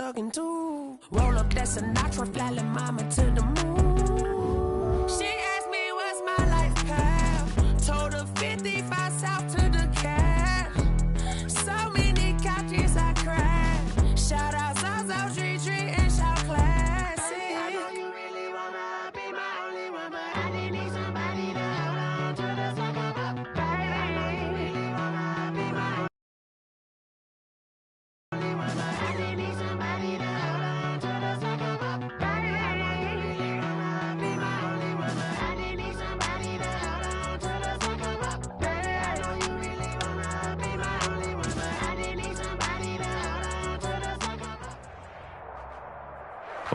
talking to. Roll up that Sinatra, flying mama to the moon. She asked me what's my life path. Told her 55 south to the cash. So many couches I crashed. Shout out Zazo, Tree, and shout classic. I know you really wanna be my only one, but I didn't need somebody to hold on to the second up. Baby, I know you really wanna be my only one, but I didn't need somebody to hold on to the second up. Baby, I know you really wanna be my only one, but I didn't need somebody to hold on to the second up. Baby, I know you really wanna be my only one, but I didn't need somebody to hold on to the second up.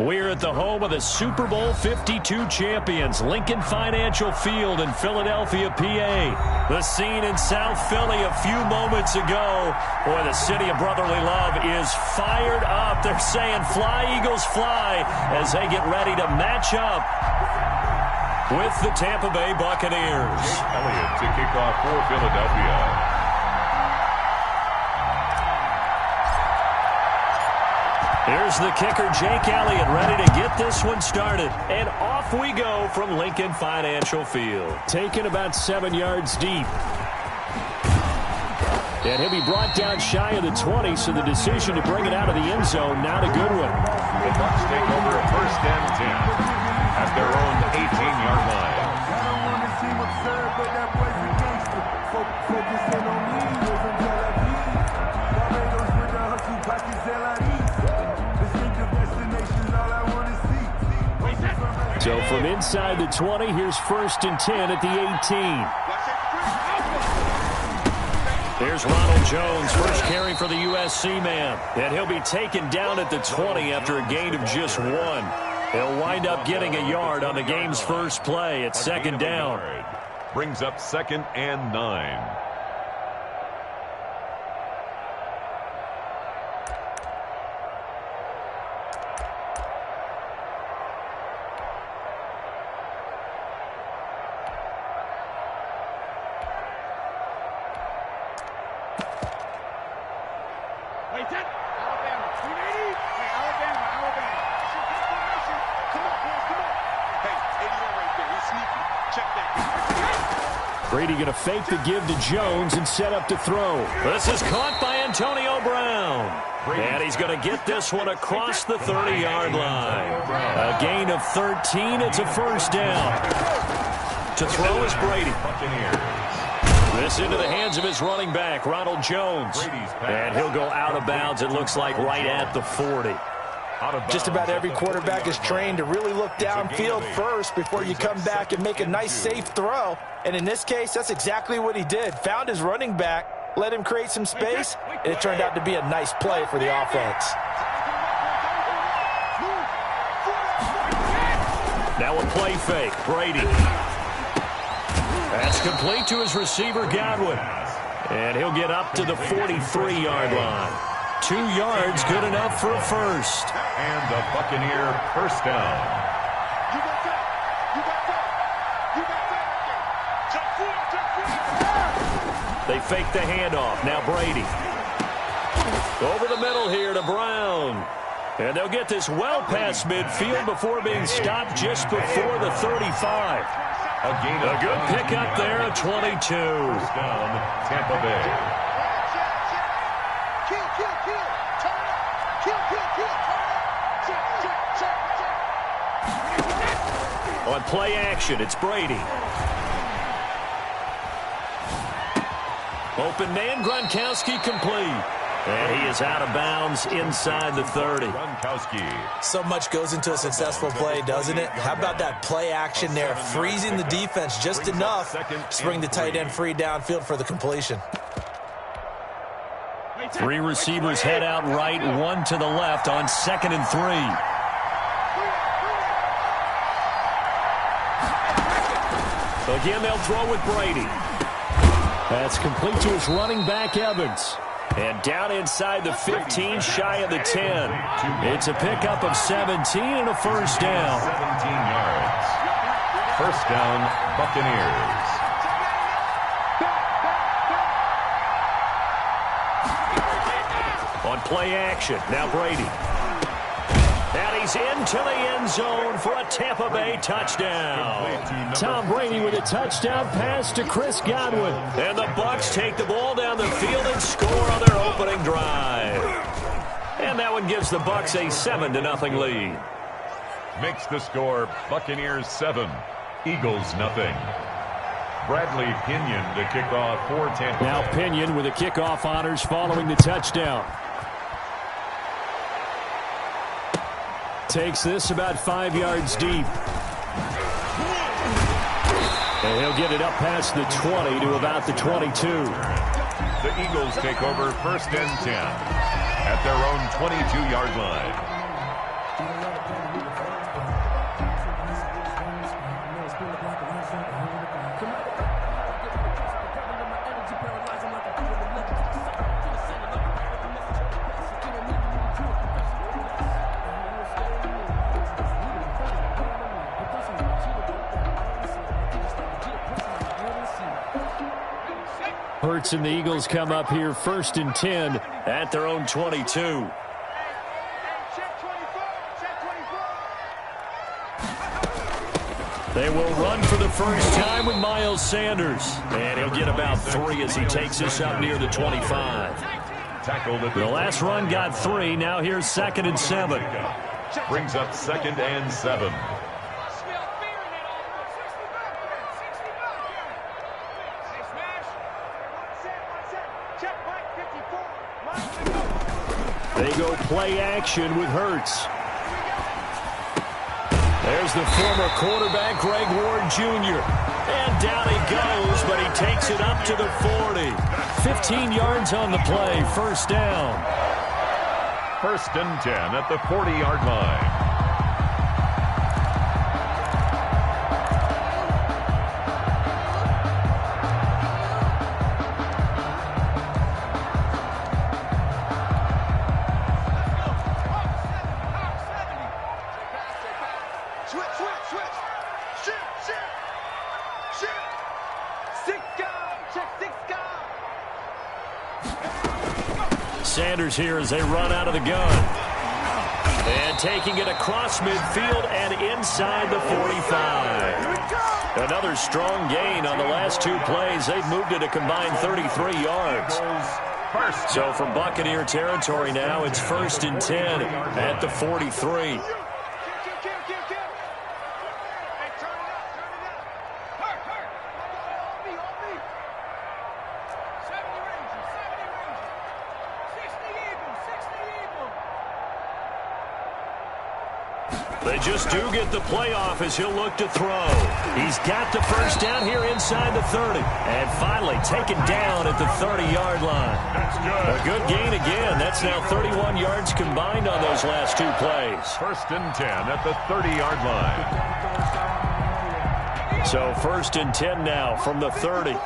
We're at the home of the Super Bowl 52 champions, Lincoln Financial Field in Philadelphia, PA. The scene in South Philly a few moments ago. Boy, the city of brotherly love is fired up. They're saying, fly, Eagles, fly, as they get ready to match up with the Tampa Bay Buccaneers. Elliott to kick off for Philadelphia. Here's the kicker, Jake Elliott, ready to get this one started. And off we go from Lincoln Financial Field. Taken about 7 yards deep. And he'll be brought down shy of the 20, so the decision to bring it out of the end zone, not a good one. The Bucs take over first and 10 at their own 18-yard line. I don't want to seem absurd, but that boy's a gangster. Focusing on me, live in Tel Aviv. Barbados with the hustle, pockets LIE. So from inside the 20, here's first and 10 at the 18. There's Ronald Jones, first carry for the USC man. And he'll be taken down at the 20 after a gain of just 1. He'll wind up getting a yard on the game's first play at second down. Brings up second and 9. Brady going to fake the give to Jones and set up to throw. This is caught by Antonio Brown. And he's going to get this one across the 30-yard line. A gain of 13. It's a first down. To throw is Brady. This into the hands of his running back, Ronald Jones. And he'll go out of bounds, it looks like, right at the 40. Just about every quarterback is trained to really look downfield first before you come back and make a nice, safe throw. And in this case, that's exactly what he did. Found his running back, let him create some space, and it turned out to be a nice play for the offense. Now a play fake, Brady. That's complete to his receiver, Godwin. And he'll get up to the 43-yard line. 2 yards, good enough for a first. And the Buccaneer first down. They fake the handoff. Now Brady. Over the middle here to Brown. And they'll get this well past midfield before being stopped just before the 35. A good pickup there at 22. First down, Tampa Bay. On play action, it's Brady. Open man, Gronkowski complete. And he is out of bounds inside the 30. Gronkowski. So much goes into a successful play, doesn't it? How about that play action there, freezing the defense just enough to bring the tight end free downfield for the completion. 3 receivers head out right, 1 to the left on 2nd and 3. Again, they'll throw with Brady. That's complete to his running back, Evans. And down inside the 15, shy of the 10. It's a pickup of 17 and a first down. 17 yards. First down, Buccaneers. On play action, now Brady. And he's into the end zone for a Tampa Bay touchdown. Tom Brady with a touchdown pass to Chris Godwin. And the Bucs take the ball down the field and score on their opening drive. And that one gives the Bucs a 7-0 lead. Makes the score Buccaneers 7, Eagles 0. Bradley Pinion to kick off for Tampa Bay. Now Pinion with the kickoff honors following the touchdown. Takes this about 5 yards deep. And he'll get it up past the 20 to about the 22. The Eagles take over 1st and 10 at their own 22-yard line. Hurts and the Eagles come up here 1st and 10 at their own 22. They will run for the first time with Miles Sanders. And he'll get about 3 as he takes this up near the 25. The last run got 3. Now here's 2nd and 7. Brings up 2nd and 7. They go play action with Hurts. There's the former quarterback, Greg Ward Jr. And down he goes, but he takes it up to the 40. 15 yards on the play, 1st down. 1st and 10 at the 40-yard line. Sanders here as they run out of the gun. And taking it across midfield and inside the 45. Another strong gain on the last 2 plays. They've moved it a combined 33 yards. So from Buccaneer territory now, it's 1st and 10 at the 43. They just do get the playoff as he'll look to throw. He's got the first down here inside the 30. And finally taken down at the 30-yard line. That's good. A good gain again. That's now 31 yards combined on those last 2 plays. 1st and 10 at the 30-yard line. So 1st and 10 now from the 30.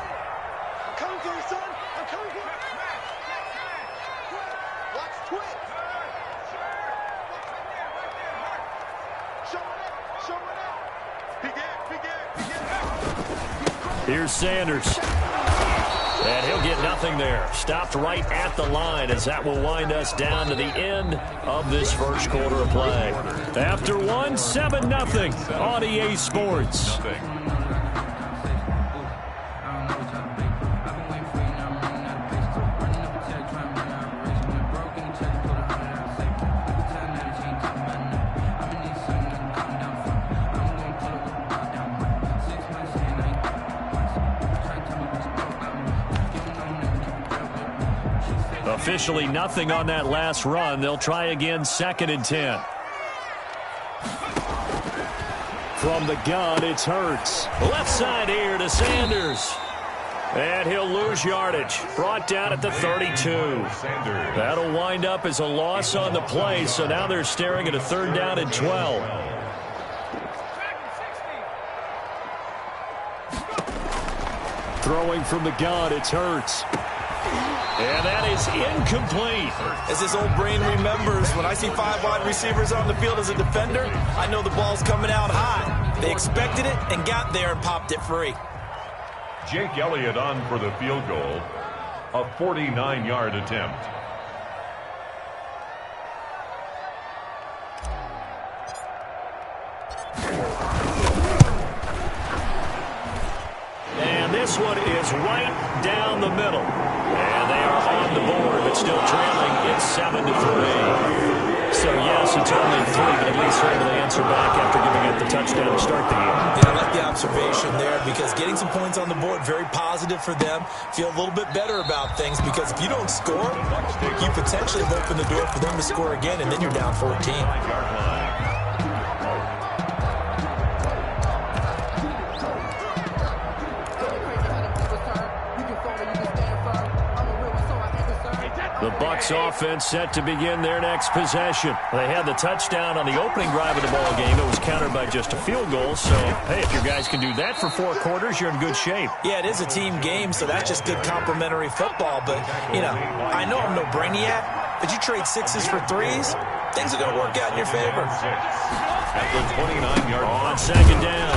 Here's Sanders. And he'll get nothing there. Stopped right at the line as that will wind us down to the end of this first quarter of play. After 1, 7-0 on EA Sports. Officially nothing on that last run. They'll try again 2nd and 10. From the gun, it's Hurts. Left side here to Sanders. And he'll lose yardage. Brought down at the 32. That'll wind up as a loss on the play, so now they're staring at a 3rd down and 12. Throwing from the gun, it's Hurts. And that is incomplete. As his old brain remembers, when I see 5 wide receivers on the field as a defender, I know the ball's coming out high. They expected it and got there and popped it free. Jake Elliott on for the field goal. A 49-yard attempt. this one is right down the middle. And they are on the board, but still trailing. It's 7-3. So, yes, it's only 3, but at least they're able to answer back after giving up the touchdown to start the game. Yeah, I like the observation there because getting some points on the board, very positive for them. Feel a little bit better about things because if you don't score, you potentially have opened the door for them to score again, and then you're down 14. The Bucs offense set to begin their next possession. They had the touchdown on the opening drive of the ball game. It was countered by just a field goal. So, hey, if your guys can do that for 4 quarters, you're in good shape. Yeah, it is a team game, so that's just good complimentary football. But, you know, I know I'm no brainiac, but you trade 6s for 3s, things are going to work out in your favor. At the 29-yard line. On second down,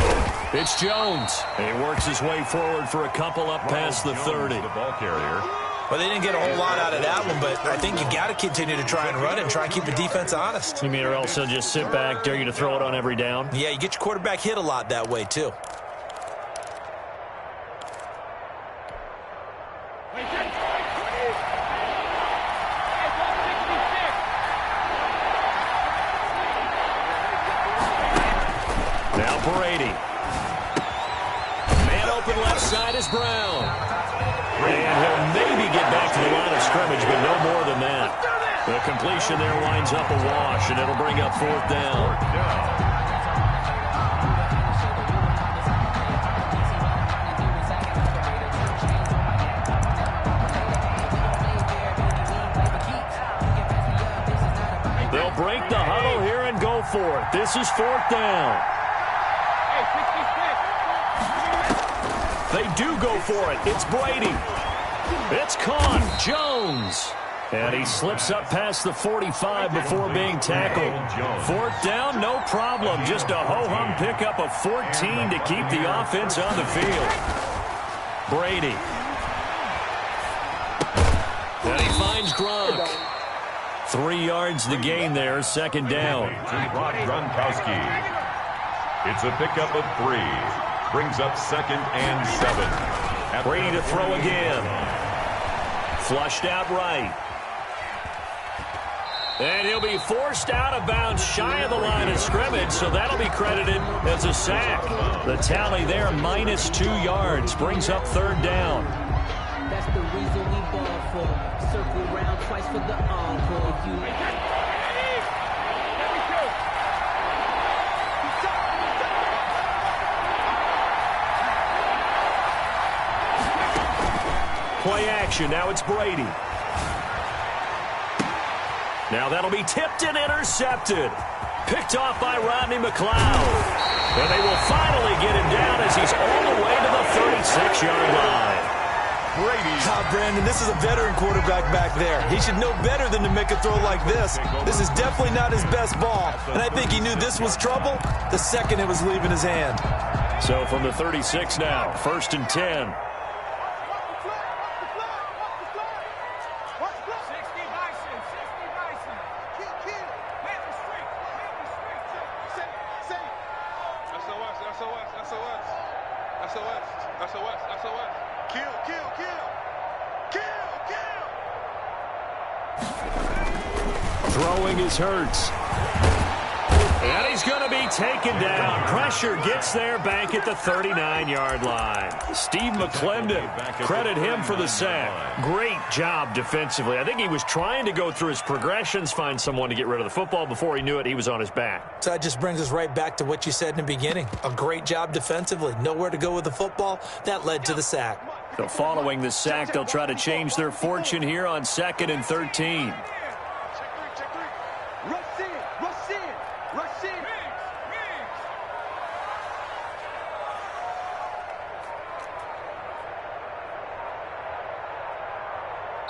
it's Jones. He works his way forward for a couple up past the 30. The ball carrier. Well, they didn't get a whole lot out of that one, but I think you got to continue to try and run it and try and keep the defense honest. You mean, or else they'll just sit back, dare you to throw it on every down? Yeah, you get your quarterback hit a lot that way, too. Now Brady. Man open left side is Brown. And he'll maybe get back to the line of scrimmage, but no more than that. The completion there winds up a wash, and it'll bring up 4th down. They'll break the huddle here and go for it. This is 4th down. They do go for it. It's Brady. It's caught. Jones. And he slips up past the 45 before being tackled. 4th down, no problem. Just a ho-hum pickup of 14 to keep the offense on the field. Brady. And he finds Gronk. 3 yards the gain there, 2nd down. Gronkowski. It's a pickup of 3. Brings up 2nd and 7. Brady to throw again. Flushed out right. And he'll be forced out of bounds shy of the line of scrimmage, so that'll be credited as a sack. The tally there, -2 yards, brings up 3rd down. That's the reason we ball for. Circle around twice for the encore. If you... Play action. Now it's Brady. Now that'll be tipped and intercepted. Picked off by Rodney McLeod. And they will finally get him down as he's all the way to the 36-yard line. Brady. Brandon, this is a veteran quarterback back there. He should know better than to make a throw like this. This is definitely not his best ball. And I think he knew this was trouble the second it was leaving his hand. So from the 36 now, 1st and 10. Throwing is Hurts. And he's going to be taken down. Pressure gets there back at the 39-yard line. Steve McClendon, credit him for the sack. Great job defensively. I think he was trying to go through his progressions, find someone to get rid of the football. Before he knew it, he was on his back. So that just brings us right back to what you said in the beginning. A great job defensively. Nowhere to go with the football. That led to the sack. So following the sack, they'll try to change their fortune here on 2nd and 13. Rush in.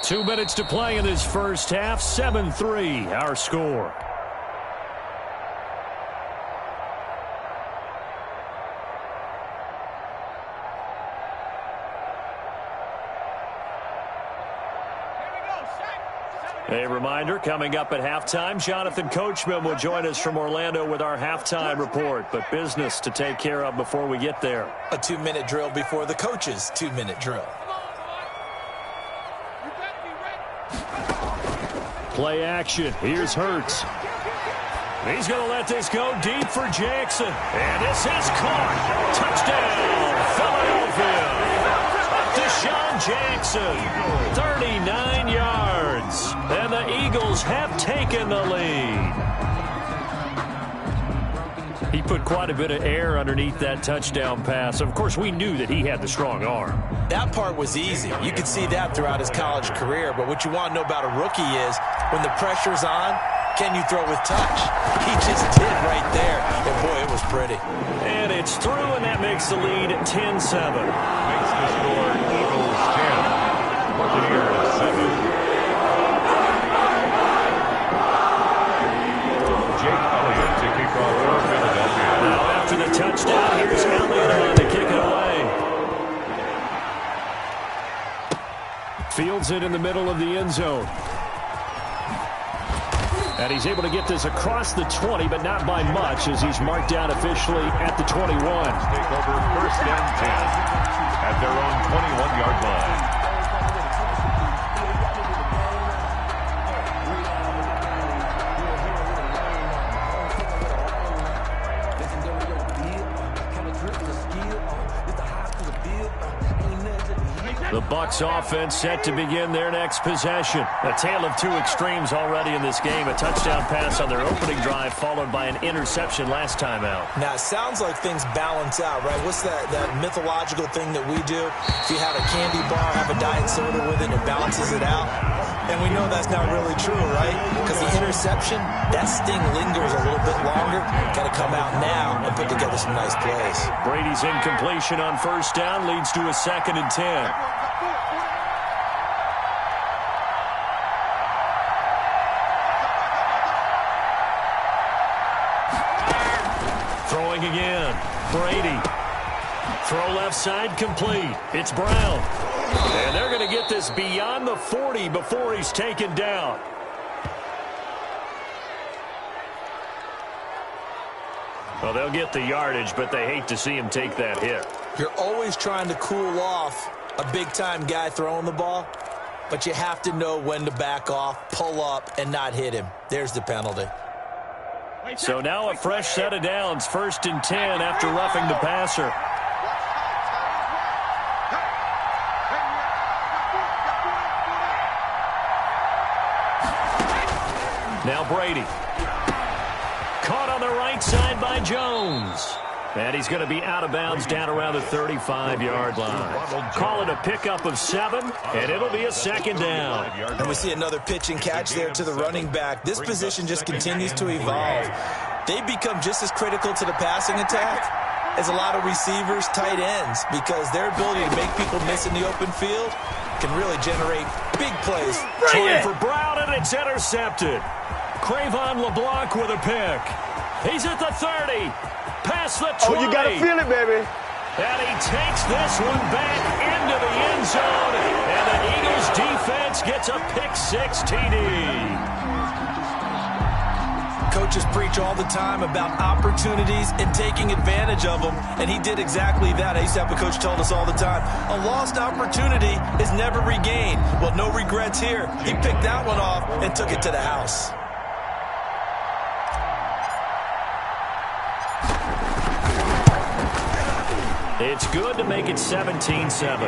2 minutes to play in this first half. 7-3, our score. A reminder, coming up at halftime, Jonathan Coachman will join us from Orlando with our halftime report. But business to take care of before we get there. A 2-minute drill before the coach's 2-minute drill. Play action. Here's Hurts. He's going to let this go deep for Jackson. And this is caught. Touchdown, Philadelphia. Deshaun Jackson, 39 yards. And the Eagles have taken the lead. He put quite a bit of air underneath that touchdown pass. Of course, we knew that he had the strong arm. That part was easy. You could see that throughout his college career. But what you want to know about a rookie is when the pressure's on, can you throw with touch? He just did right there. And, boy, it was pretty. And it's through, and that makes the lead 10-7. Makes the score Eagles 10, Buccaneers 7. Jake Elliott to kick off for Philadelphia. Now after the touchdown, here's Elliott on to kick it away. Fields it in the middle of the end zone. And he's able to get this across the 20, but not by much, as he's marked down officially at the 21. Take over 1st and 10 at their own 21-yard line. The Bucs offense set to begin their next possession. A tale of two extremes already in this game. A touchdown pass on their opening drive, followed by an interception last time out. Now, it sounds like things balance out, right? What's that mythological thing that we do? If you have a candy bar, have a diet soda with it, it balances it out. And we know that's not really true, right? Because the interception, that sting lingers a little bit longer. Got to come out now and put together some nice plays. Brady's incompletion on 1st down leads to a 2nd and 10. Throwing again. Brady. Throw left side complete. It's Brown. And they're going to get this beyond the 40 before he's taken down. Well, they'll get the yardage, but they hate to see him take that hit. You're always trying to cool off a big-time guy throwing the ball, but you have to know when to back off, pull up, and not hit him. There's the penalty. So now a fresh set of downs, 1st and 10 after roughing the passer. Now Brady. Caught on the right side by Jones. And he's going to be out of bounds down around the 35-yard line. Call it a pickup of 7, and it'll be a 2nd down. And we see another pitch and catch there to the running back. This position just continues to evolve. They become just as critical to the passing attack as a lot of receivers, tight ends, because their ability to make people miss in the open field can really generate big plays. Trying for Brown, and it's intercepted. Cravon LeBlanc with a pick. He's at the 30. Past the 20. Oh, you got to feel it, baby. And he takes this one back into the end zone. And the Eagles defense gets a pick-6 TD. Coaches preach all the time about opportunities and taking advantage of them, and he did exactly that. I used to have a coach told us all the time, a lost opportunity is never regained. Well, no regrets here. He picked that one off and took it to the house. It's good to make it 17-7. It's good.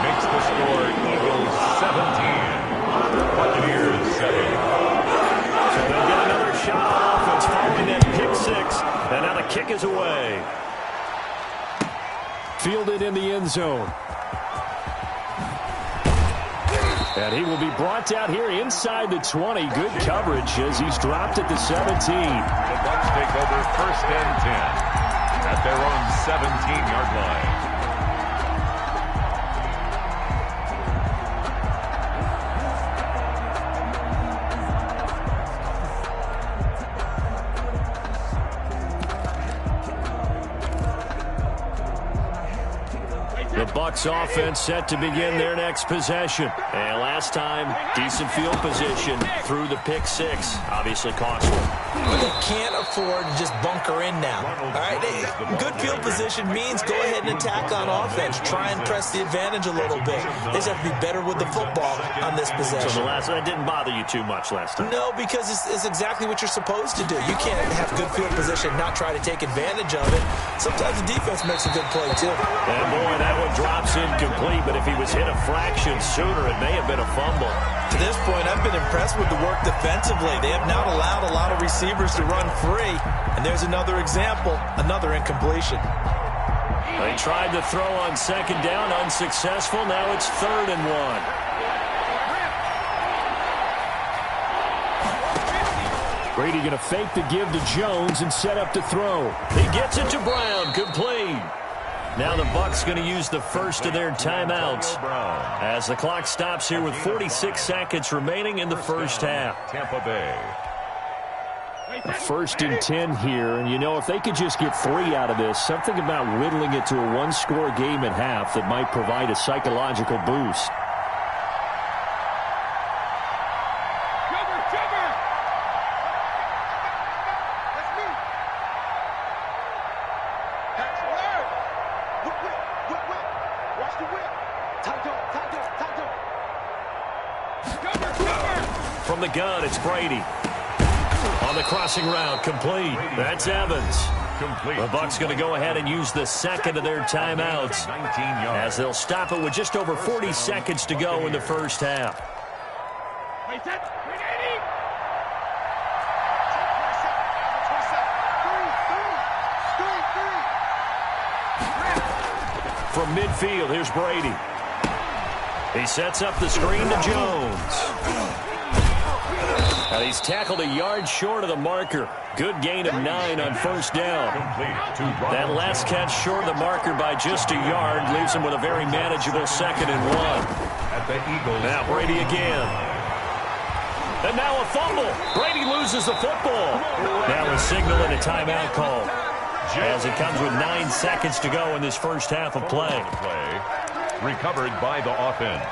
Makes the score Eagles 17, Buccaneers 7. So they'll get another shot on offense following that pick-6. And now the kick is away. Fielded in the end zone. And he will be brought down here inside the 20. Good coverage as he's dropped at the 17. The Bucs take over 1st and 10 at their own 17-yard line. The Bucs offense set to begin their next possession. And last time, decent field position through the pick six. Obviously cost one. But they can't afford to just bunker in now. All right, good field position means go ahead and attack on offense. Try and press the advantage a little bit. They just have to be better with the football on this possession. So that didn't bother you too much last time? No, because it's exactly what you're supposed to do. You can't have good field position and not try to take advantage of it. Sometimes the defense makes a good play, too. And, boy, that one drops incomplete, but if he was hit a fraction sooner, it may have been a fumble. To this point, I've been impressed with the work defensively. They have not allowed a lot of receivers to run free. And there's another example, another incompletion. They tried to throw on second down, unsuccessful. Now it's 3rd and 1. Brady going to fake the give to Jones and set up to throw. He gets it to Brown, complete. Now the Bucs going to use the first of their timeouts as the clock stops here with 46 seconds remaining in the first half. Tampa Bay. 1st and 10 here, and you know, if they could just get 3 out of this, something about whittling it to a one-score game at half that might provide a psychological boost. From the gun, it's Brady. On the crossing route, complete. That's Evans. Complete. The Bucs going to go ahead and use the second of their timeouts as they'll stop it with just over 40 seconds to go in the first half. From midfield, here's Brady. He sets up the screen to Jones. And he's tackled a yard short of the marker. Good gain of 9 on first down. That last catch short of the marker by just a yard leaves him with a very manageable 2nd and 1. At the Eagles. Now Brady again. And now a fumble. Brady loses the football. Now a signal and a timeout call as it comes with 9 seconds to go in this first half of play. Recovered by the offense.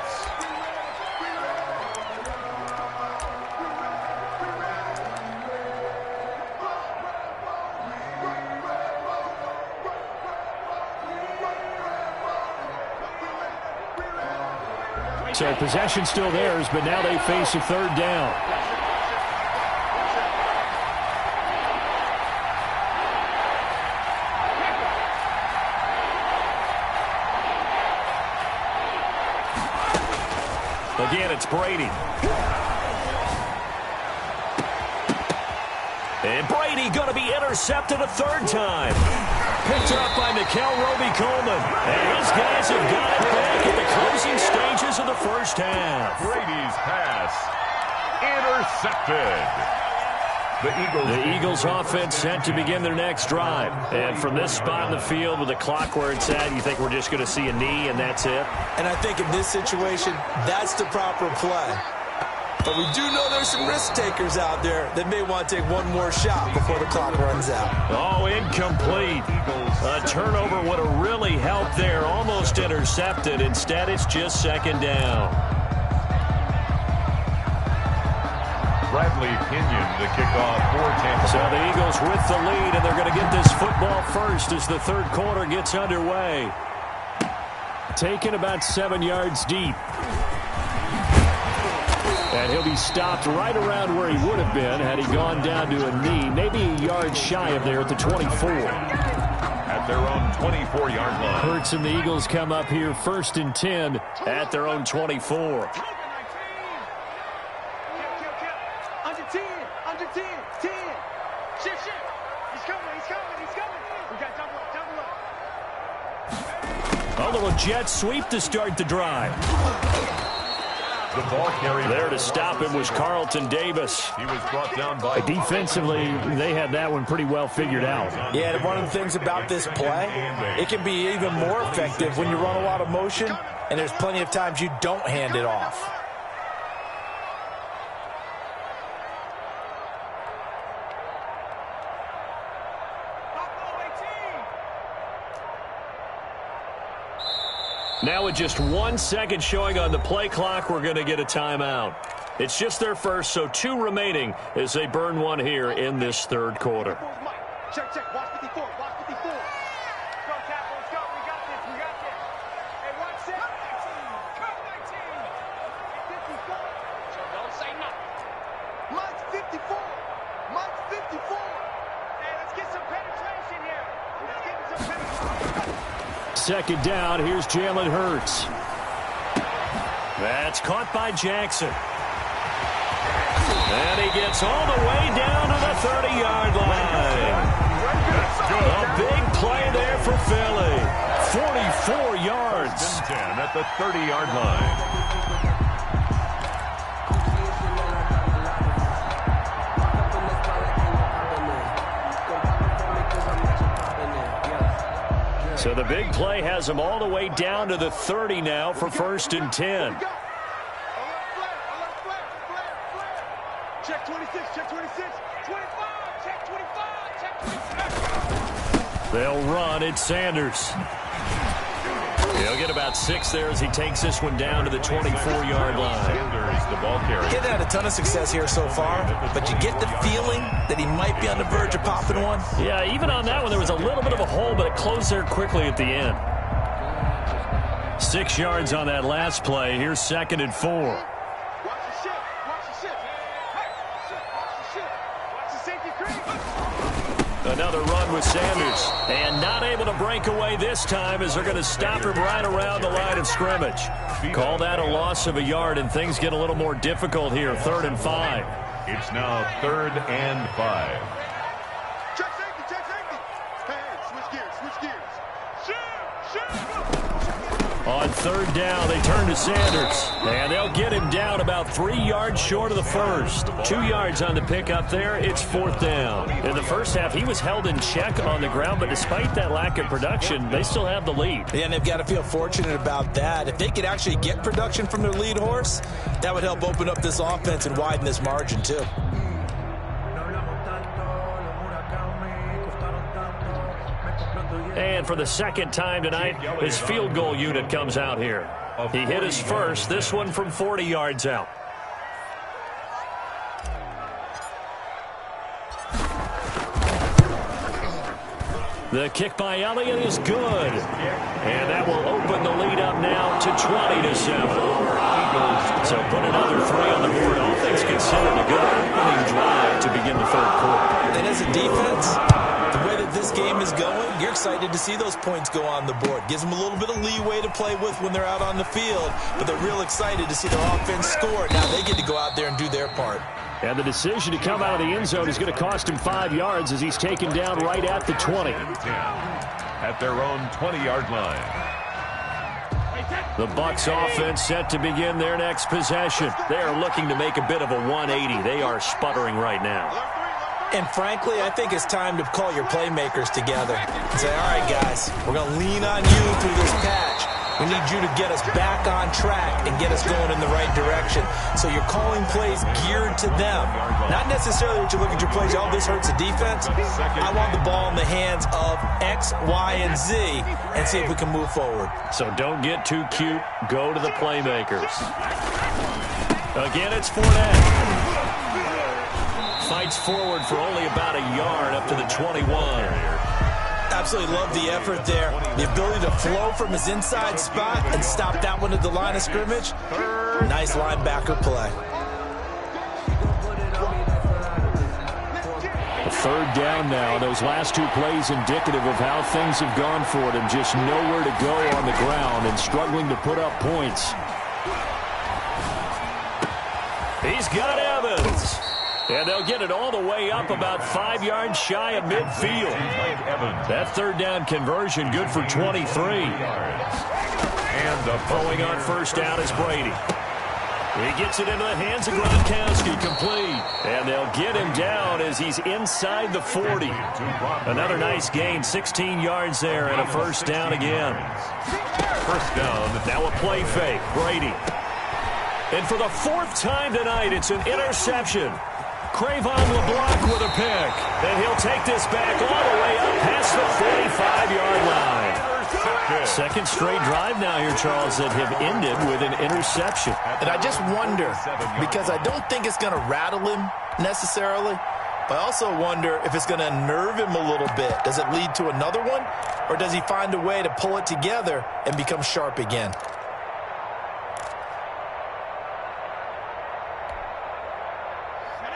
So possession still theirs, but now they face a 3rd down. Again, it's Brady. And Brady going to be intercepted a 3rd time. Picked up by Nikel Roby-Coleman. And his guys have got it back in the closing stages of the first half. Brady's pass intercepted. The Eagles offense set to begin their next drive. And from this spot in the field with the clock where it's at, you think we're just going to see a knee and that's it? And I think in this situation, that's the proper play. But we do know there's some risk takers out there that may want to take one more shot before the clock runs out. Oh, incomplete. A turnover would have really helped there. Almost intercepted. Instead, it's just 2nd down. Bradley Pinion to kick off for Tampa. So the Eagles with the lead, and they're going to get this football first as the 3rd quarter gets underway. Taken about 7 yards deep. And he'll be stopped right around where he would have been had he gone down to a knee, maybe a yard shy of there at the 24. At their own 24-yard line. Hurts and the Eagles come up here 1st and 10 at their own 24. Under 10, under 10, 10. Shift. He's coming. We got double up. A little jet sweep to start the drive. The ball carrier there to stop him was Carlton Davis. He was brought down by defensively. They had that one pretty well figured out. Yeah, and one of the things about this play, it can be even more effective when you run a lot of motion, and there's plenty of times you don't hand it off. Now with just 1 second showing on the play clock, we're going to get a timeout. It's just their first, so 2 remaining as they burn one here in this third quarter. Check, check. Watch 54. Watch 54. Let's go, Capo. Let's go. We got this. We got this. Hey, watch set. Cut 19. 54. So don't say nothing. Mike's 54. Mike's 54. Hey, let's get some penetration here. Let's get some penetration. Second down. Here's Jalen Hurts. That's caught by Jackson. And he gets all the way down to the 30-yard line. A big play there for Philly. 44 yards. 10 at the 30-yard line. So the big play has him all the way down to the 30 now for 1st and 10. Check 26, check 26, 25, check 25, check 25. They'll run. It's Sanders. He'll get about 6 there as he takes this one down to the 24-yard line. Sanders, the ball carrier. He's had a ton of success here so far, but you get the feeling that he might be on the verge of popping one. Yeah, even on that one, there was a little bit of a hole, but it closed there quickly at the end. 6 yards on that last play. Here's 2nd and 4. Watch the shit, watch the shit. Hey, watch the shit. Watch the safety creep. Another run with Sanders. And not able to break away this time as they're going to stop him right around the line of scrimmage. Call that a loss of a yard, and things get a little more difficult here. 3rd and 5. It's now 3rd and 5. Check safety, check safety. Hey, switch gears, switch gears. Shoot. On 3rd down, they turn to Sanders. And they'll get him down about 3 yards short of the first. 2 yards on the pickup there. It's 4th down. In the first half, he was held in check on the ground, but despite that lack of production, they still have the lead. Yeah, and they've got to feel fortunate about that. If they could actually get production from their lead horse, that would help open up this offense and widen this margin, too. And for the second time tonight, his field goal unit comes out here. He hit his first, this one from 40 yards out. The kick by Elliott is good. And that will open the lead up now to 20-7. So put another 3 on the board. All things considered, a good opening drive to begin the 3rd quarter. And as a defense, the way that this game is going, you're excited to see those points go on the board. Gives them a little bit of leeway to play with when they're out on the field, but they're real excited to see their offense score. Now they get to go out there and do their part. And the decision to come out of the end zone is going to cost him 5 yards as he's taken down right at the 20. 10 at their own 20-yard line. The Bucs offense set to begin their next possession. They are looking to make a bit of a 180. They are sputtering right now. And frankly, I think it's time to call your playmakers together and say, all right, guys, we're going to lean on you through this patch. We need you to get us back on track and get us going in the right direction. So you're calling plays geared to them. Not necessarily what you look at your plays, oh, this hurts the defense. I want the ball in the hands of X, Y, and Z and see if we can move forward. So don't get too cute. Go to the playmakers. Again, it's Fournette. Fights forward for only about a yard up to the 21. Absolutely love the effort there. The ability to flow from his inside spot and stop that one at the line of scrimmage. Nice linebacker play. 3rd down now. Those last 2 plays indicative of how things have gone for them. Just nowhere to go on the ground and struggling to put up points. He's got Evans. And they'll get it all the way up about 5 yards shy of midfield. That 3rd down conversion good for 23. And throwing on 1st down is Brady. He gets it into the hands of Gronkowski, complete. And they'll get him down as he's inside the 40. Another nice gain, 16 yards there, and a 1st down again. 1st down. Now a play fake, Brady. And for the 4th time tonight, it's an interception. Cravon LeBlanc with a pick. And he'll take this back all the way up past the 45-yard line. intercepted. Second straight drive now here, Charles, that have ended with an interception. And I just wonder, because I don't think it's going to rattle him necessarily, but I also wonder if it's going to nerve him a little bit. Does it lead to another one, or does he find a way to pull it together and become sharp again?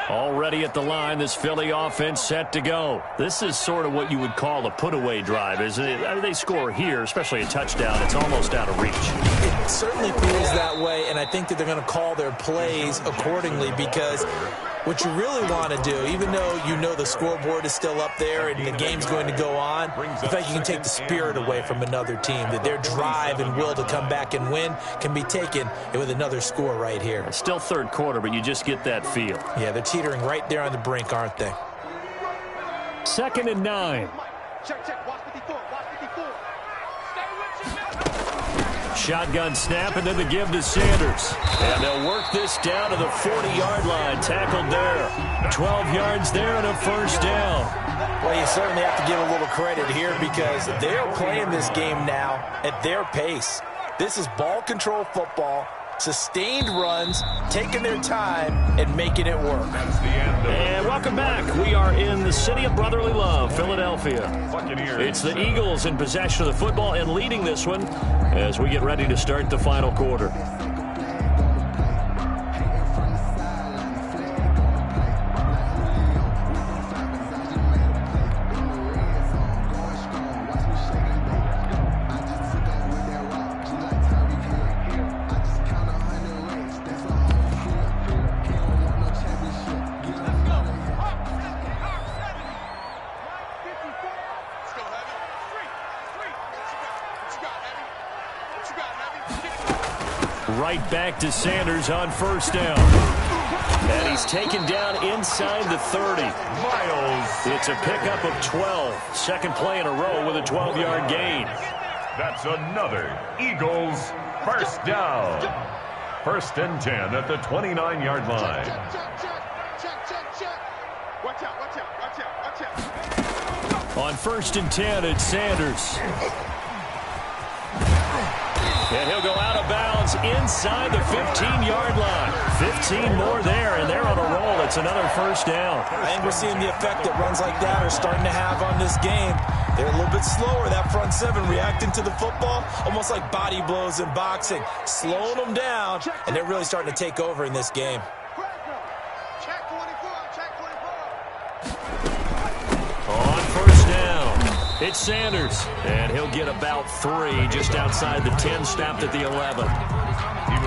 Already at the line, this Philly offense set to go. This is sort of what you would call a put-away drive, isn't it? I mean, they score here, especially a touchdown. It's almost out of reach. It certainly feels that way, and I think that they're going to call their plays accordingly, because what you really want to do, even though you know the scoreboard is still up there and the game's going to go on, the fact you can take the spirit away from another team, that their drive and will to come back and win can be taken with another score right here. It's still third quarter, but you just get that feel. Yeah, they're teetering right there on the brink, aren't they? 2nd and 9. Check, check. Watch 54. Watch 54. Stay with you. Shotgun snap, and then the give to Sanders. And they'll work this down to the 40-yard line. Tackled there. 12 yards there and a first down. Well, you certainly have to give a little credit here, because they're playing this game now at their pace. This is ball control football, sustained runs, taking their time, and making it work. That's the end of And welcome back. We are in the city of brotherly love, Philadelphia. Buccaneers. It's the Eagles in possession of the football and leading this one as we get ready to start the final quarter. Right back to Sanders on first down. And he's taken down inside the 30. Miles. It's a pickup of 12. Second play in a row with a 12-yard gain. That's another Eagles first down. 1st and 10 at the 29-yard line. Check. Watch out. On 1st and 10, it's Sanders. And he'll go out of bounds inside the 15-yard line. 15 more there, and they're on a roll. It's another first down. I think we're seeing the effect that runs like that are starting to have on this game. They're a little bit slower, that front seven, reacting to the football, almost like body blows in boxing, slowing them down, and they're really starting to take over in this game. Check 24. On first down, it's Sanders, and he'll get about 3 just outside the 10, stopped at the 11.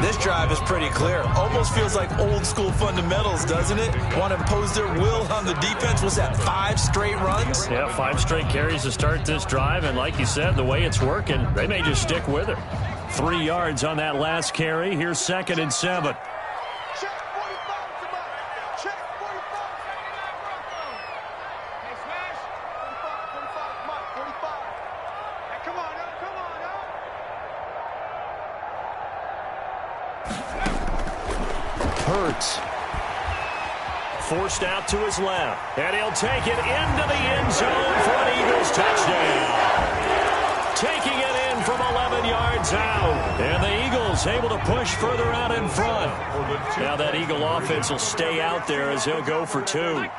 This drive is pretty clear. Almost feels like old school fundamentals, doesn't it? Want to impose their will on the defense. Was that 5 straight runs? Yeah, 5 straight carries to start this drive, and like you said, the way it's working, they may just stick with it. 3 yards on that last carry. Here's 2nd and 7. Check 45. Check 45. Hey, Smash. 45. Come on, 45. Hey, come on, up. Hurts. Forced out to his left. And he'll take it into the end zone for an Eagles touchdown. Taking it in from 11 yards out. And the Eagles able to push further out in front. Now that Eagle offense will stay out there as he'll go for 2. No.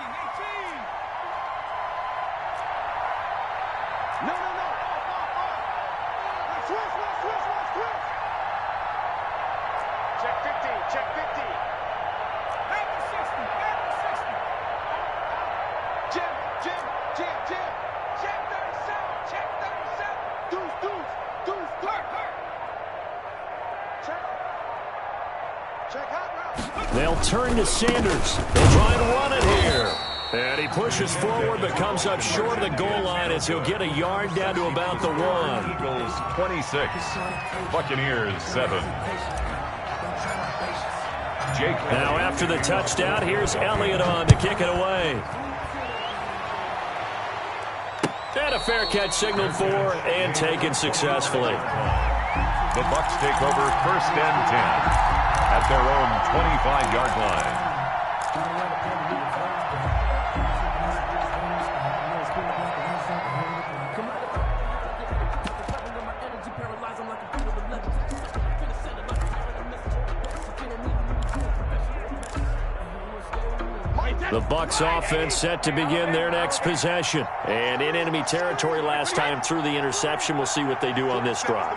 Switch. Check 50. Check 50. Back to 60. Jim. Check 37. Deuce. Hurt. Check hot route. They'll turn to Sanders. They'll try and run it here. And he pushes forward but comes up short of the goal line as he'll get a yard down to about the 1. Eagles 26. Buccaneers 7. Jake. Now after the touchdown, here's Elliott on to kick it away. And a fair catch signaled for and taken successfully. The Bucs take over 1st and 10 at their own 25-yard line. The Bucs offense set to begin their next possession. And in enemy territory last time through the interception. We'll see what they do on this drive.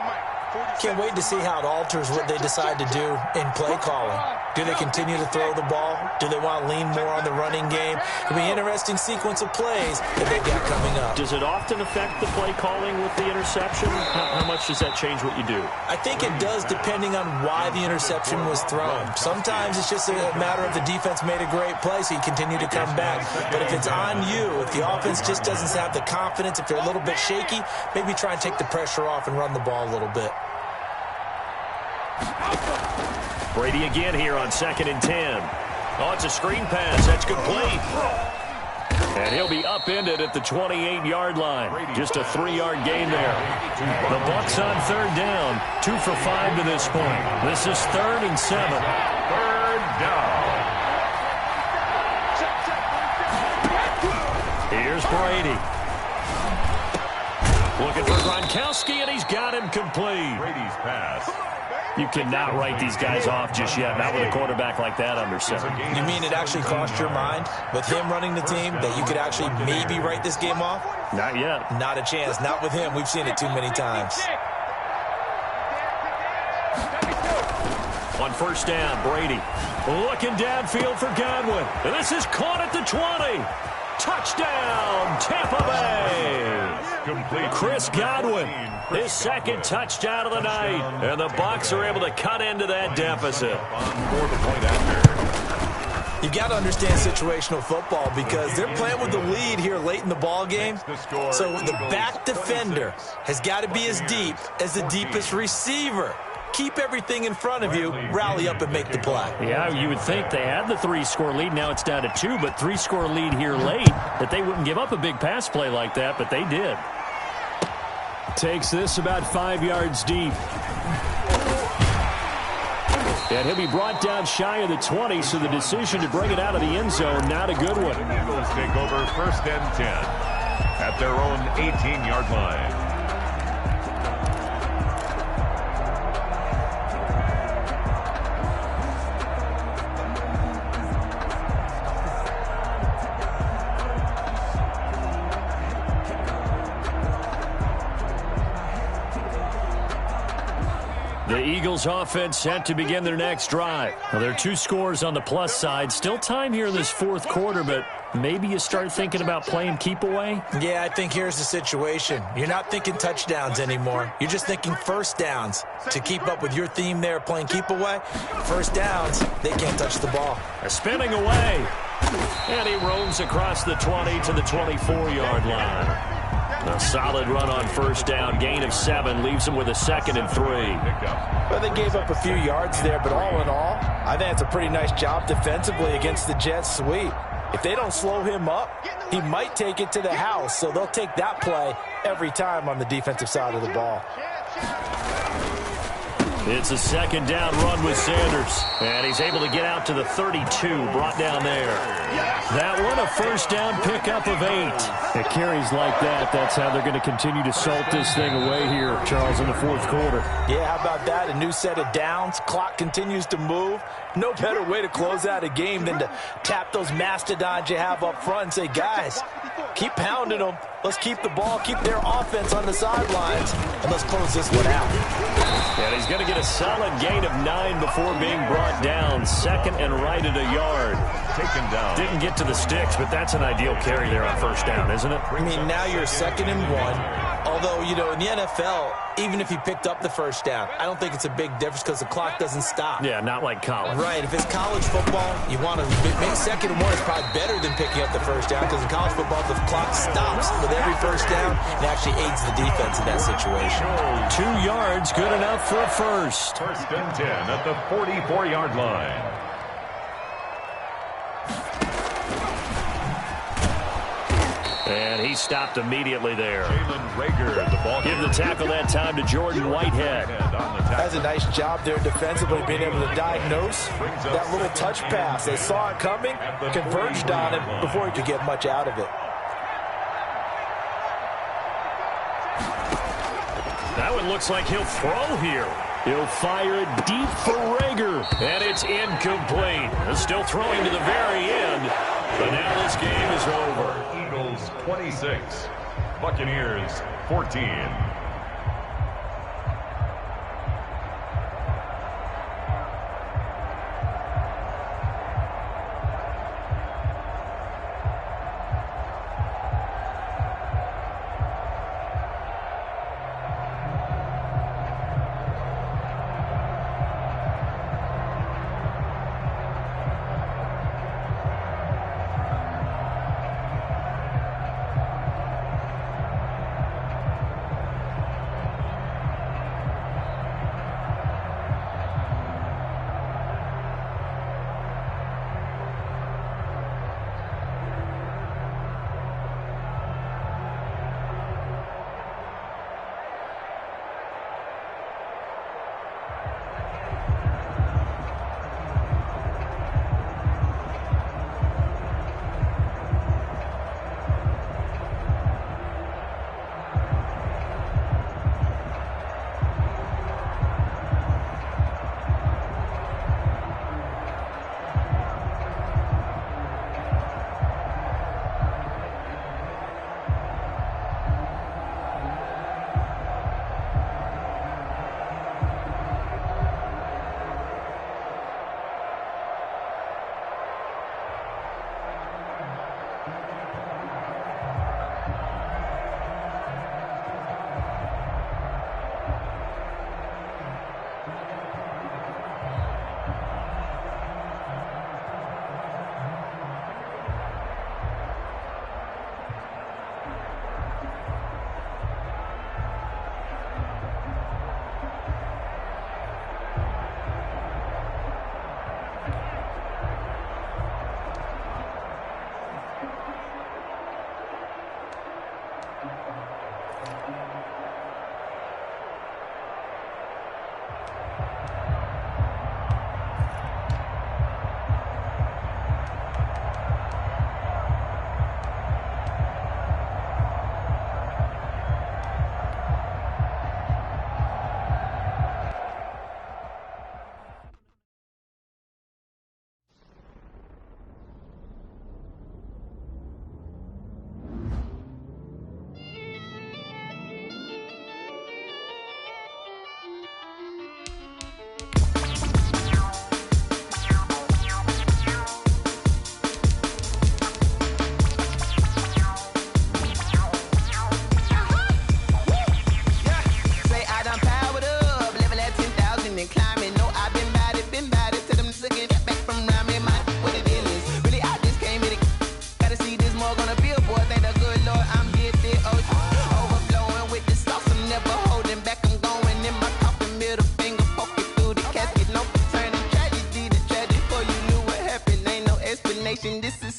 Can't wait to see how it alters what they decide to do in play calling. Do they continue to throw the ball? Do they want to lean more on the running game? It'll be an interesting sequence of plays that they've got coming up. Does it often affect the play calling with the interception? How much does that change what you do? I think it does, depending on why the interception was thrown. Sometimes it's just a matter of the defense made a great play, so you continue to come back. But if it's on you, if the offense just doesn't have the confidence, if they're a little bit shaky, maybe try and take the pressure off and run the ball a little bit. Brady again here on 2nd and 10. Oh, it's a screen pass. That's complete. And he'll be upended at the 28-yard line. Just a 3-yard gain there. The Bucs on 3rd down. 2 for 5 to this point. This is 3rd and 7. 3rd down. Here's Brady. Looking for Gronkowski, and he's got him complete. Brady's pass. You cannot write these guys off just yet, not with a quarterback like that under center. You mean it actually crossed your mind with him running the team that you could actually maybe write this game off? Not yet. Not a chance. Not with him. We've seen it too many times. On 1st down, Brady looking downfield for Godwin. And this is caught at the 20. Touchdown, Tampa Bay. Complete. Chris Godwin, his 2nd touchdown of the night. And the Bucs are able to cut into that deficit. For the point after. You've got to understand situational football because they're playing with the lead here late in the ball game. So the back defender has got to be as deep as the deepest receiver. Keep everything in front of you, rally up and make the play. Yeah, you would think they had the 3-score lead. Now it's down to 2, but 3-score lead here late, that they wouldn't give up a big pass play like that, but they did. Takes this about 5 yards deep. And he'll be brought down shy of the 20, so the decision to bring it out of the end zone, not a good one. The Eagles take over 1st and 10 at their own 18-yard line. The Eagles offense set to begin their next drive. Now, there are 2 scores on the plus side. Still time here in this 4th quarter, but maybe you start thinking about playing keep away? Yeah, I think here's the situation. You're not thinking touchdowns anymore. You're just thinking 1st downs. To keep up with your theme there, playing keep away, 1st downs, they can't touch the ball. Spinning away. And he roams across the 20 to the 24-yard line. A solid run on 1st down, gain of 7, leaves him with a 2nd and 3. Well, they gave up a few yards there, but all in all, I think it's a pretty nice job defensively against the Jets sweep. If they don't slow him up, he might take it to the house, so they'll take that play every time on the defensive side of the ball. It's a 2nd down run with Sanders. And he's able to get out to the 32, brought down there. That one a 1st down pickup of 8. It carries like that. That's how they're going to continue to salt this thing away here, Charles, in the 4th quarter. Yeah, how about that? A new set of downs. Clock continues to move. No better way to close out a game than to tap those mastodons you have up front and say, guys, keep pounding them. Let's keep the ball, keep their offense on the sidelines, and let's close this one out. And he's going to get a solid gain of 9 before being brought down. 2nd and right at a yard. Taken down. Didn't get to the sticks, but that's an ideal carry there on 1st down, isn't it? I mean, now you're 2nd and 1. Although, you know, in the NFL, even if he picked up the 1st down, I don't think it's a big difference because the clock doesn't stop. Yeah, not like college. Right. If it's college football, you want to make 2nd and 1 is probably better than picking up the 1st down because in college football, the clock stops with every 1st down. It actually aids the defense in that situation. 2 yards, good enough for a 1st. 1st and 10 at the 44-yard line. And he stopped immediately there. Jalen Rager, the ball. Give the tackle that time to Jordan Whitehead. That's a nice job there defensively, being able to diagnose that little touch pass. They saw it coming, converged on it before he could get much out of it. That one looks like he'll throw here. He'll fire it deep for Rager. And it's incomplete. Still throwing to the very end. But now this game is over. Eagles 26, Buccaneers 14.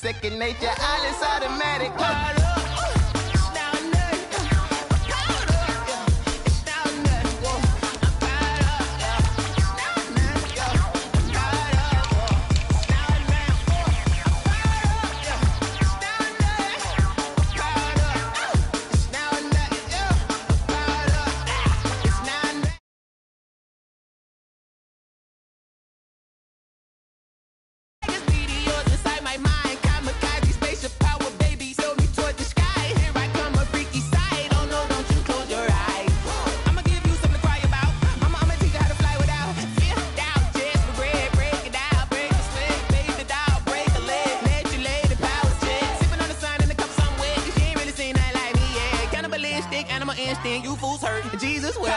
second nature. All is automatic. You fools hurt. Jesus will.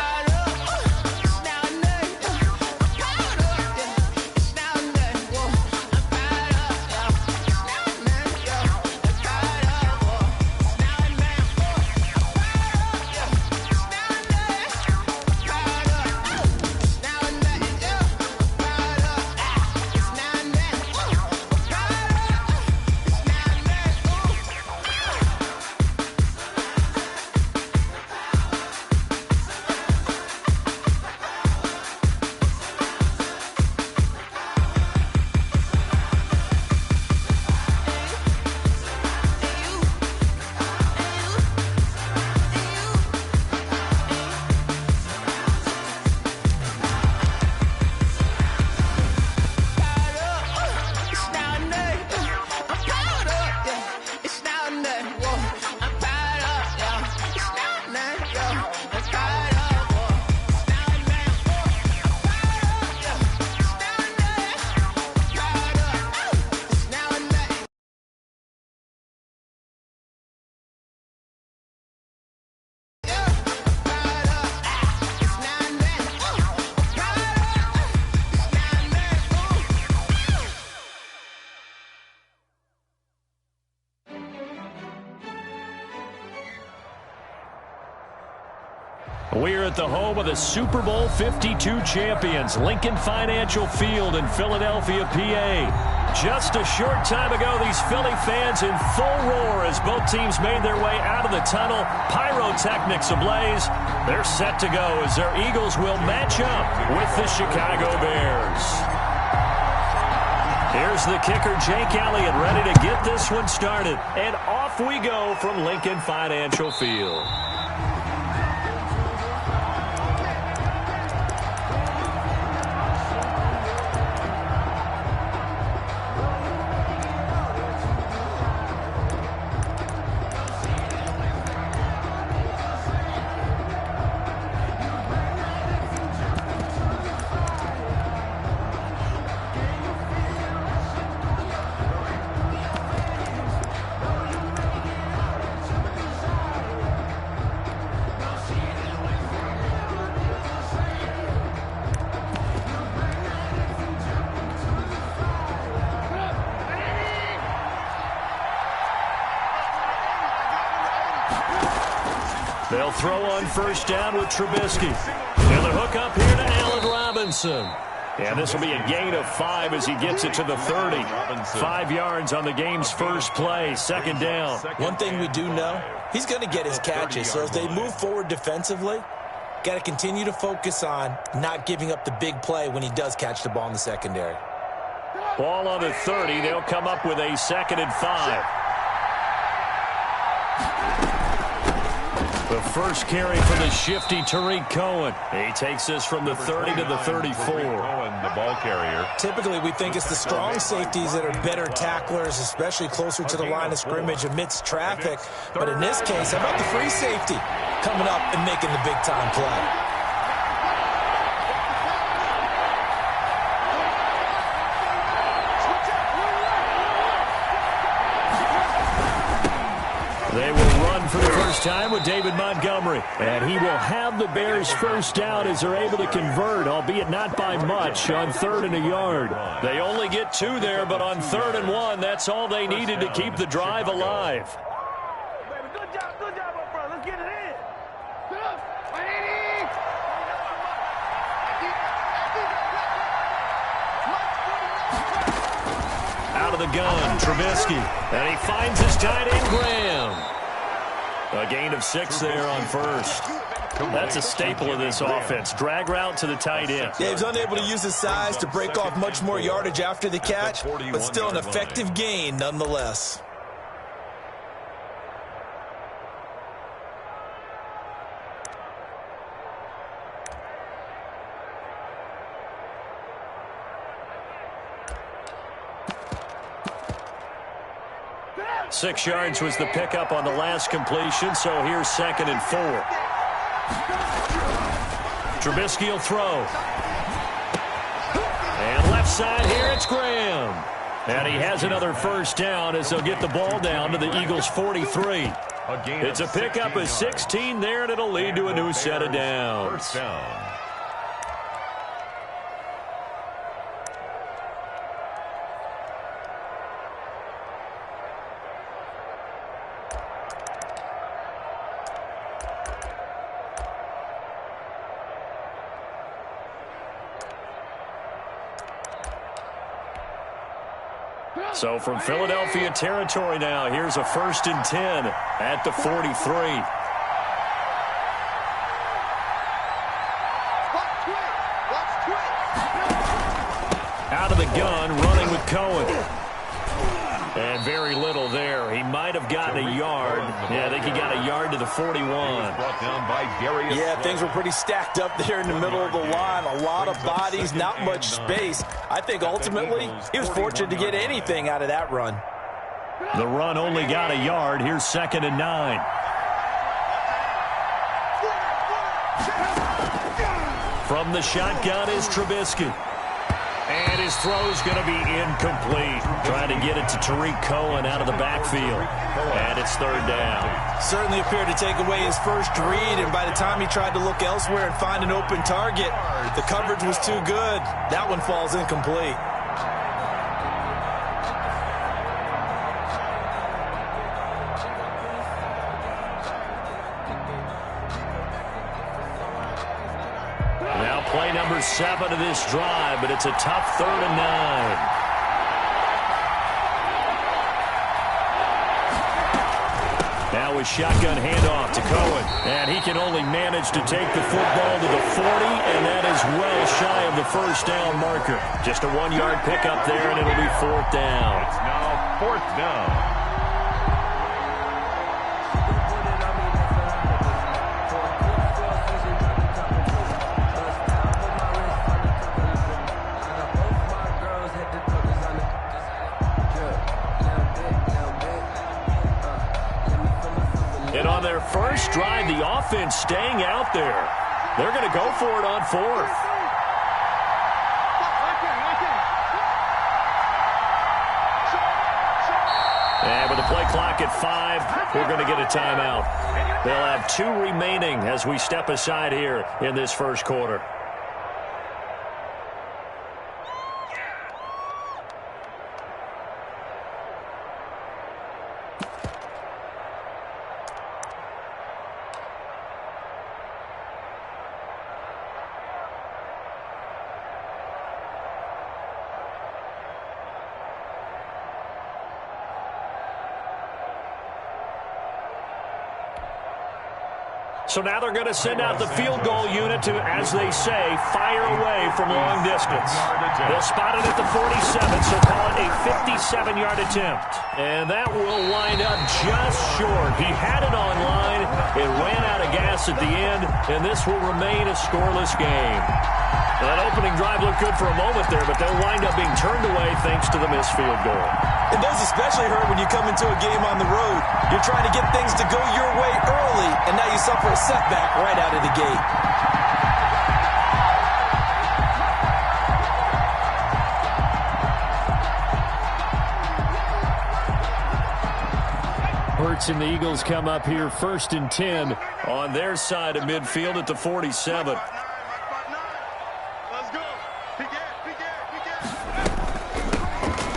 We're at the home of the Super Bowl 52 champions, Lincoln Financial Field in Philadelphia, PA. Just a short time ago, these Philly fans in full roar as both teams made their way out of the tunnel. Pyrotechnics ablaze. They're set to go as their Eagles will match up with the Chicago Bears. Here's the kicker, Jake Elliott, ready to get this one started. And off we go from Lincoln Financial Field. They'll throw on first down with Trubisky. And the hook up here to Allen Robinson. And this will be a gain of 5 as he gets it to the 30. 5 yards on the game's first play, second down. One thing we do know, he's going to get his catches. So as they move forward defensively, got to continue to focus on not giving up the big play when he does catch the ball in the secondary. Ball on the 30. They'll come up with a 2nd and 5. The first carry for the shifty Tariq Cohen. He takes this from the 30 to the 34. Cohen, the ball carrier. Typically, we think it's the strong safeties that are better tacklers, especially closer to the line of scrimmage amidst traffic. But in this case, how about the free safety coming up and making the big-time play? They will run for the first time with David Montgomery. And he will have the Bears first down as they're able to convert, albeit not by much, on 3rd and a yard. They only get 2 there, but on 3rd and 1, that's all they needed to keep the drive alive. Good job up front. Let's get it in. Out of the gun, Trubisky. And he finds his tight end, Graham. A gain of 6 there on first. That's a staple of this offense. Drag route to the tight end. Yeah, he's unable to use his size to break off much more yardage after the catch, but still an effective gain nonetheless. Six yards was the pickup on the last completion, so here's 2nd and 4. Trubisky will throw. And left side here, it's Graham. And he has another first down as they'll get the ball down to the Eagles' 43. It's a pickup of 16 there, and it'll lead to a new set of downs. First down. So from Philadelphia territory now, here's a 1st and 10 at the 43. Out of the gun, running with Cohen. And very little there. He might have gotten a yard. Yeah, I think he got a yard to the 41. Brought down by Darius. Yeah, things were pretty stacked up there in the middle of the line. A lot of bodies, not much space. I think ultimately he was fortunate to get anything out of that run. The run only got a yard. Here's 2nd and 9. From the shotgun is Trubisky. And his throw's going to be incomplete. Trying to get it to Tariq Cohen out of the backfield. And it's 3rd down. Certainly appeared to take away his first read, and by the time he tried to look elsewhere and find an open target, the coverage was too good. That one falls incomplete. 7 of this drive, but it's a tough 3rd and 9. Now a shotgun handoff to Cohen. And he can only manage to take the football to the 40, and that is well shy of the first down marker. Just a 1-yard pickup there, and it'll be 4th down. It's now 4th down. And on their first drive, the offense staying out there. They're going to go for it on 4th. And with the play clock at 5, we're going to get a timeout. They'll have 2 remaining as we step aside here in this first quarter. So now they're going to send out the field goal unit to, as they say, fire away from long distance. They'll spot it at the 47, so call it a 57-yard attempt. And that will wind up just short. He had it on line. It ran out of gas at the end, and this will remain a scoreless game. Now, that opening drive looked good for a moment there, but they'll wind up being turned away thanks to the missed field goal. And those especially hurt when you come into a game on the road. You're trying to get things to go your way early, and now you suffer a setback right out of the gate. Hurts and the Eagles come up here 1st and 10 on their side of midfield at the 47.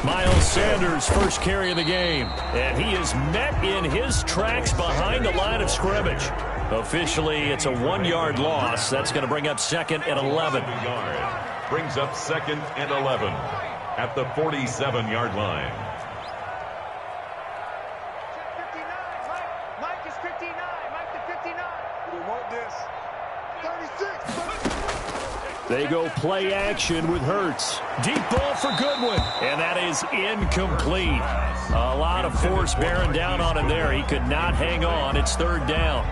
Miles Sanders, first carry of the game. And he is met in his tracks behind the line of scrimmage. Officially, it's a 1-yard loss. That's going to bring up 2nd and 11. Brings up 2nd and 11 at the 47-yard line. Mike is 59. Mike the 59. We want this. 36. They go play action with Hurts. Deep ball for Goodwin. And that is incomplete. A lot of force bearing down on him there. He could not hang on. It's 3rd down.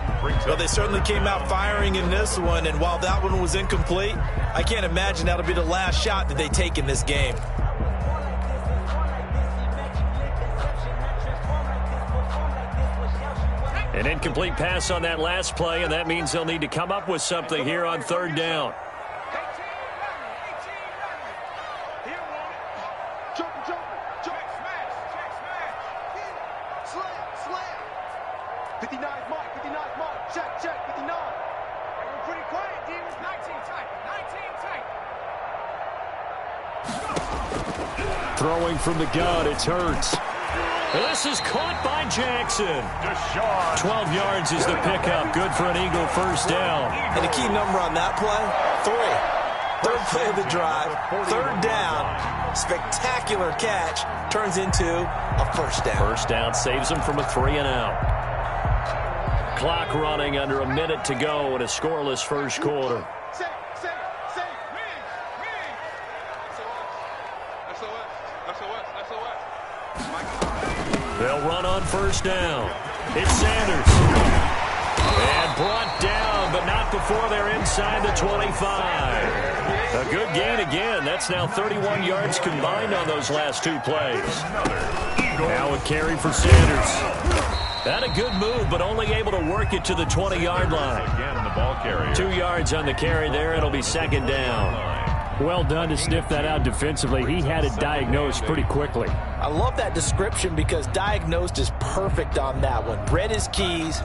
Well, they certainly came out firing in this one, and while that one was incomplete, I can't imagine that'll be the last shot that they take in this game. An incomplete pass on that last play, and that means they'll need to come up with something here on 3rd down. Throwing from the gun, it's Hurts. This is caught by Jackson. 12 yards is the pickup. Good for an Eagle first down. And a key number on that play, 3. 3rd play of the drive, 3rd down, spectacular catch, turns into a first down. First down saves them from a 3-and-out. Clock running under a minute to go in a scoreless first quarter. They'll run on first down. It's Sanders. And brought down, but not before they're inside the 25. A good gain again. That's now 31 yards combined on those last 2 plays. Now a carry for Sanders. Had a good move, but only able to work it to the 20-yard line. Again, the ball carrier. 2 yards on the carry there. It'll be 2nd down. Well done to sniff that out defensively. He had it diagnosed pretty quickly. I love that description because diagnosed is perfect on that one. Read his keys,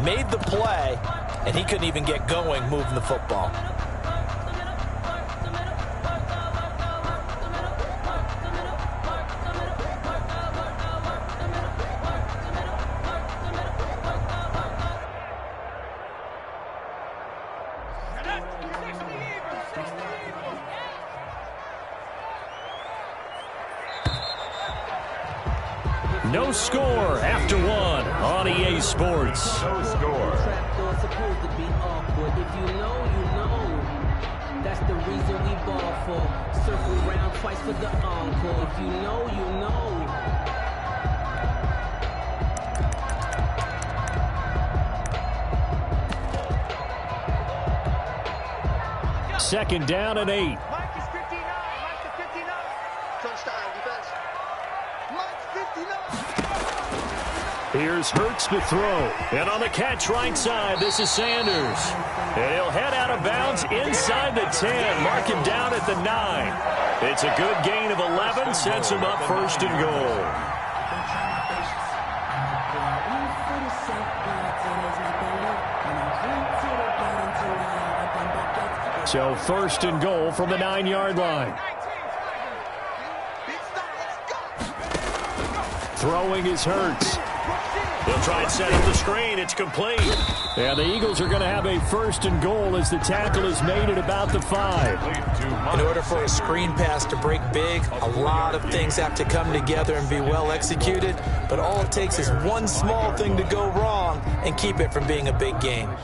made the play, and he couldn't even get going moving the football. No score after one on EA Sports. No score. Trapdoor's supposed to be awkward. If you know, you know. That's the reason we ball for. Circle round twice for the encore. If you know, you know. Second down and 8. Mike is 59. Mike is 59. Touchdown defense. Mike's 59. Here's Hurts to throw. And on the catch right side, this is Sanders. And he'll head out of bounds inside the 10. Mark him down at the 9. It's a good gain of 11. Sets him up first and goal. So first and goal from the 9-yard line. Throwing is Hurts. He'll try and set up the screen. It's complete. And the Eagles are going to have a first and goal as the tackle is made at about the 5. In order for a screen pass to break big, a lot of things have to come together and be well executed. But all it takes is one small thing to go wrong and keep it from being a big game.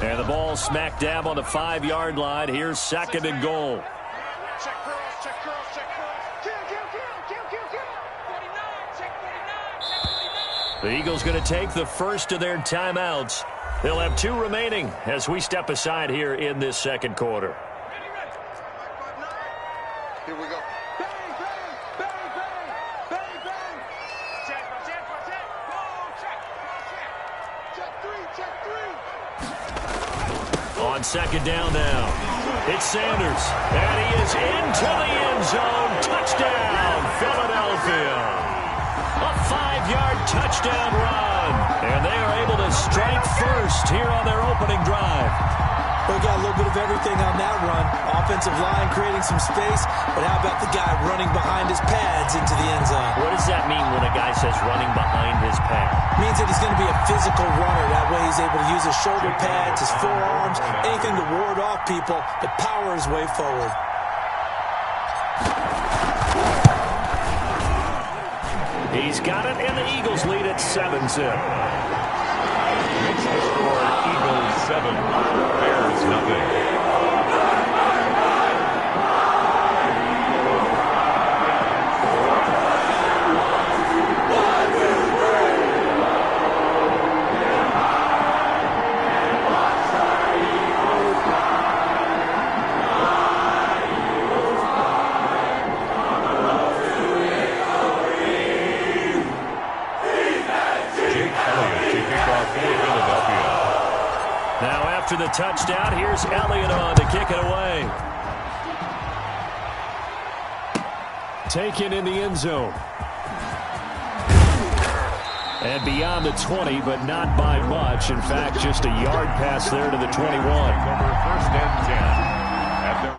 And the ball smack dab on the 5-yard line. Here's second and goal. Check curls, check curls, check curls. Kill. 49, check 49, check 49. The Eagles going to take the first of their timeouts. They'll have 2 remaining as we step aside here in this second quarter. Here we go. Bang, bang, bang, bang, bang, bang. Check. Go, check. Check 3. On second down now, it's Sanders. And he is into the end zone. Touchdown, Philadelphia. A 5-yard touchdown run. And they are able to strike first here on their opening drive. We got a little bit of everything on that run. Offensive line creating some space, but how about the guy running behind his pads into the end zone? What does that mean when a guy says running behind his pad? Means that he's going to be a physical runner. That way he's able to use his shoulder pads, his forearms, anything to ward off people, but power his way forward. He's got it, and the Eagles lead at 7-zip. Makes the score Eagles 7, Bears nothing. After the touchdown, here's Elliott on to kick it away. Taken in the end zone. And beyond the 20, but not by much. In fact, just a yard pass there to the 21. Over first and 10. At their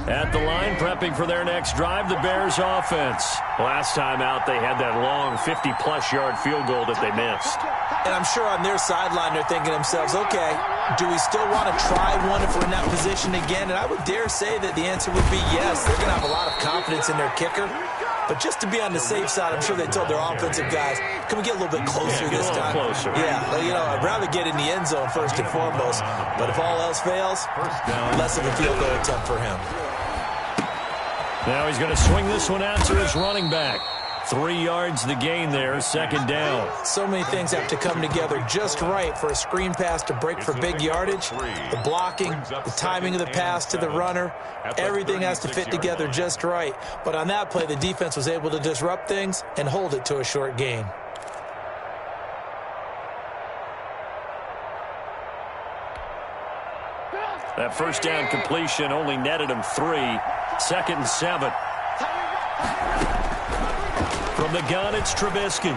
At the line, prepping for their next drive, the Bears offense. Last time out, they had that long 50-plus yard field goal that they missed. And I'm sure on their sideline they're thinking to themselves, okay, do we still want to try one if we're in that position again? And I would dare say that the answer would be yes. They're going to have a lot of confidence in their kicker. But just to be on the safe side, I'm sure they told their offensive guys, can we get a little bit closer this time? Closer. Yeah, I'd rather get in the end zone first and foremost. But if all else fails, less of a field goal attempt for him. Now he's going to swing this one out to his running back. 3 yards the gain there, second down. So many things have to come together just right for a screen pass to break for big yardage. The blocking, the timing of the pass to the runner, everything has to fit together just right. But on that play, the defense was able to disrupt things and hold it to a short gain. That first down completion only netted him 3. 2nd and 7. From the gun, it's Trubisky.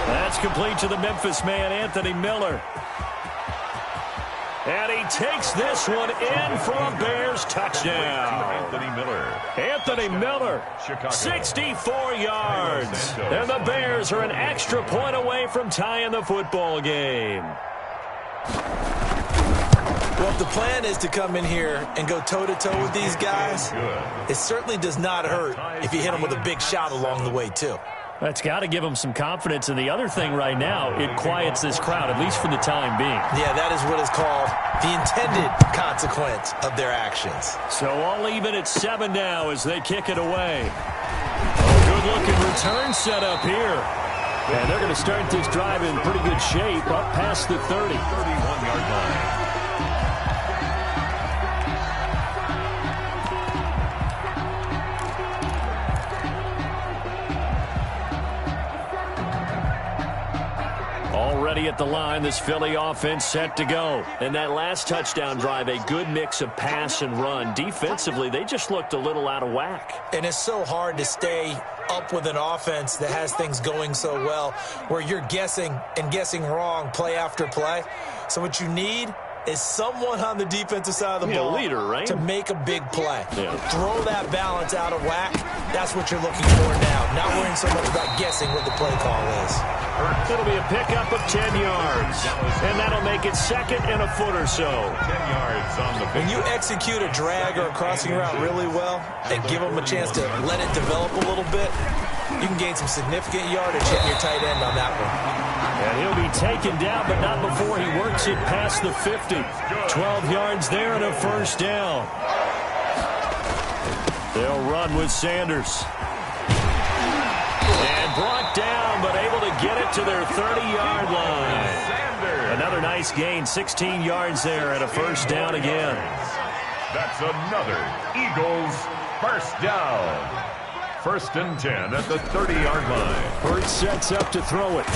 That's complete to the Memphis man, Anthony Miller. And he takes this one in for a Bears touchdown. Anthony Miller, 64 yards. And the Bears are an extra point away from tying the football game. Well, if the plan is to come in here and go toe-to-toe with these guys, it certainly does not hurt if you hit them with a big shot along the way, too. That's got to give them some confidence. And the other thing right now, it quiets this crowd, at least for the time being. Yeah, that is what is called the intended consequence of their actions. So all even at 7 now as they kick it away. Good-looking return set up here. And they're going to start this drive in pretty good shape up past the 30. 31-yard line. Already at the line, this Philly offense set to go. And that last touchdown drive, a good mix of pass and run. Defensively, they just looked a little out of whack. And it's so hard to stay up with an offense that has things going so well, where you're guessing and guessing wrong play after play. So what you need is someone on the defensive side of the ball leader, right? To make a big play. Yeah. Throw that balance out of whack. That's what you're looking for now. Not worrying so much about guessing what the play call is. It'll be a pickup of 10 yards. And that'll make it 2nd and a foot or so. 10 yards on the When you execute a drag or a crossing route really well and give them a chance to let it develop a little bit, you can gain some significant yardage hitting your tight end on that one. And he'll be taken down, but not before he works it past the 50. 12 yards there and a first down. They'll run with Sanders. And brought down, but able to get it to their 30-yard line. Another nice gain, 16 yards there and a first down again. That's another Eagles first down. 1st and 10 at the 30-yard line. Hurts sets up to throw it.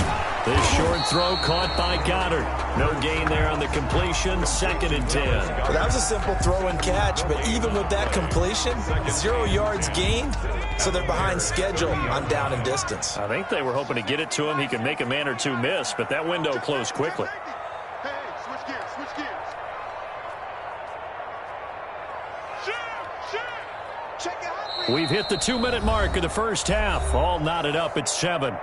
This short throw caught by Goddard. No gain there on the completion. 2nd and 10. Well, that was a simple throw and catch, but even with that completion, 0 yards gained, so they're behind schedule on down and distance. I think they were hoping to get it to him. He could make a man or two miss, but that window closed quickly. Hey, switch gears, switch gears. Check it out. We've hit the 2-minute mark of the first half. All knotted up at 7.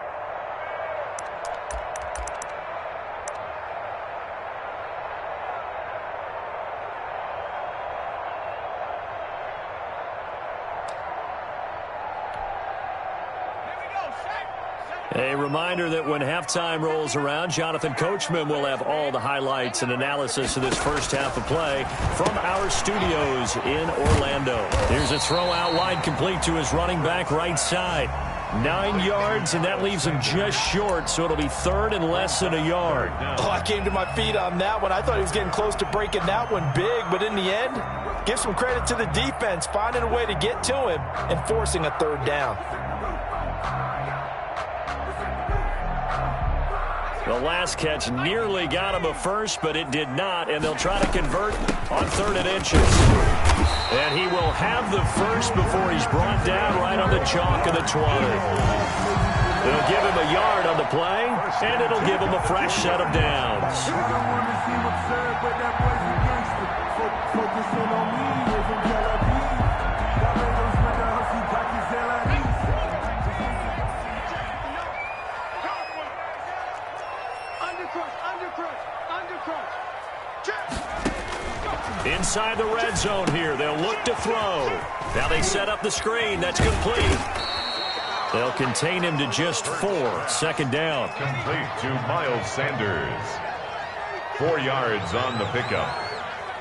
A reminder that when halftime rolls around, Jonathan Coachman will have all the highlights and analysis of this first half of play from our studios in Orlando. Here's a throw out wide, complete to his running back right side. 9 yards, and that leaves him just short, so it'll be 3rd and less than a yard. Oh, I came to my feet on that one. I thought he was getting close to breaking that one big, but in the end, give some credit to the defense, finding a way to get to him and forcing a 3rd down. The last catch nearly got him a first, but it did not, and they'll try to convert on 3rd and inches. And he will have the first before he's brought down right on the chalk of the 20. They'll give him a yard on the play, and it'll give him a fresh set of downs. Inside the red zone here, they'll look to throw. Now they set up the screen. That's complete. They'll contain him to just 4. 2nd down. Complete to Miles Sanders. 4 yards on the pickup.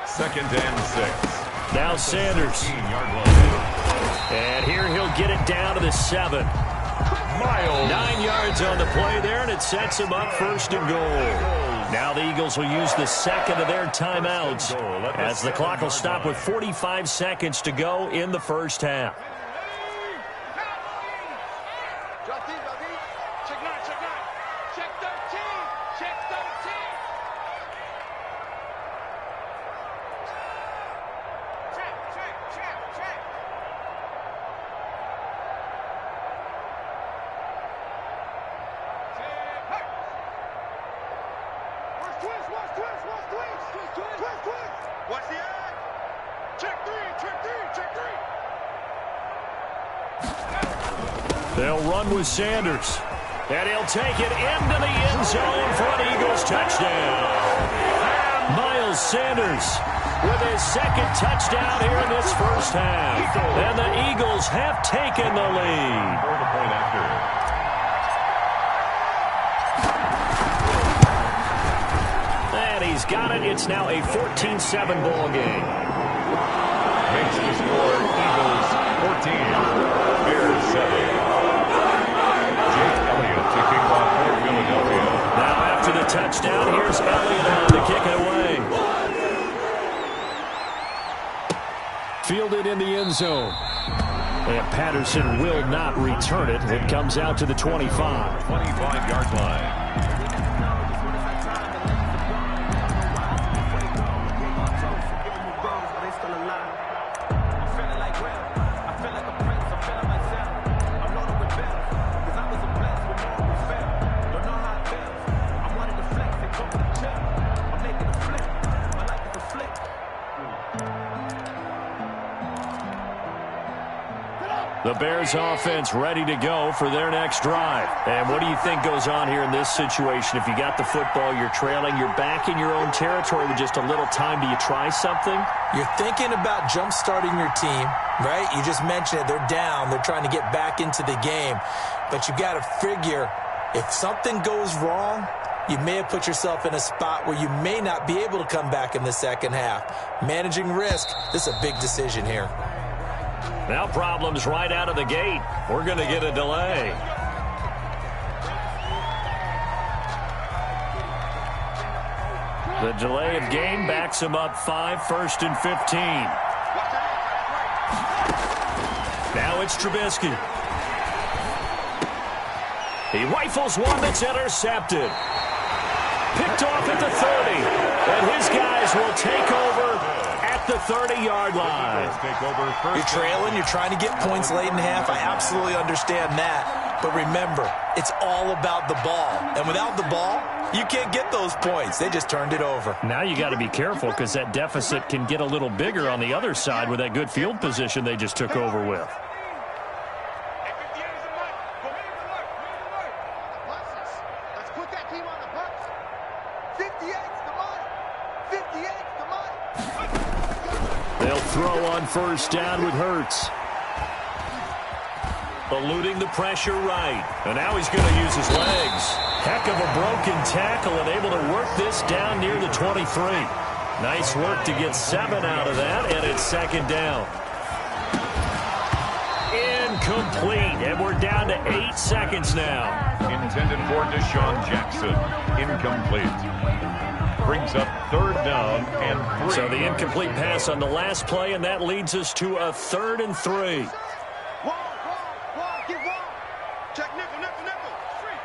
2nd and 6. Now Sanders. And here he'll get it down to the 7. Miles. 9 yards on the play there, and it sets him up 1st and goal. Now the Eagles will use the 2nd of their timeouts as the clock will stop with 45 seconds to go in the first half. Check 9, check 9. Check 13. Check 13. They'll run with Sanders. And he'll take it into the end zone for an Eagles touchdown. Miles Sanders with his second touchdown here in this first half. And the Eagles have taken the lead. For the point after. And he's got it. It's now a 14-7 ball game. Makes the score Eagles 14, Bears 7. Jake Elliott to kick off for Philadelphia. Now after the touchdown, here's Elliott on to kick it away. Fielded in the end zone. And Patterson will not return it. It comes out to the 25. 25-yard line. The Bears offense ready to go for their next drive. And what do you think goes on here in this situation? If you got the football, you're trailing, you're back in your own territory with just a little time. Do you try something? You're thinking about jump-starting your team, right? You just mentioned it. They're down. They're trying to get back into the game. But you got to figure if something goes wrong, you may have put yourself in a spot where you may not be able to come back in the second half. Managing risk, this is a big decision here. Now problems right out of the gate. We're going to get a delay. The delay of game backs him up 5, 1st and 15. Now it's Trubisky. He rifles one that's intercepted. Picked off at the 30. And his guys will take over at the 30-yard line. You're trailing. You're trying to get points late in half. I absolutely understand that. But remember, it's all about the ball. And without the ball, you can't get those points. They just turned it over. Now you got to be careful because that deficit can get a little bigger on the other side with that good field position they just took over with. They'll throw on first down with Hurts. Eluding the pressure right. And now he's going to use his legs. Heck of a broken tackle and able to work this down near the 23. Nice work to get 7 out of that, and it's second down. Incomplete, and we're down to 8 seconds now. Intended for Deshaun Jackson. Incomplete. Brings up 3rd down and 3. So the incomplete pass on the last play, and that leads us to a 3rd and 3. Check nickel, nickel, nickel. Street.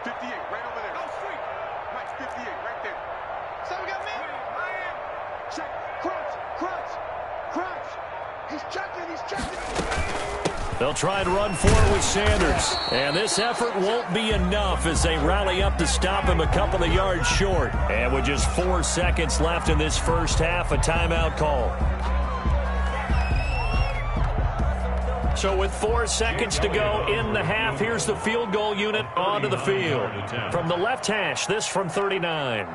58, right over there. No, street. Right, 58, right there. So we got me? Check. Crunch. He's checking. They'll try and run for it with Sanders. And this effort won't be enough as they rally up to stop him a couple of yards short. And with just 4 seconds left in this first half, a timeout call. So with 4 seconds to go in the half, here's the field goal unit onto the field. From the left hash, this from 39.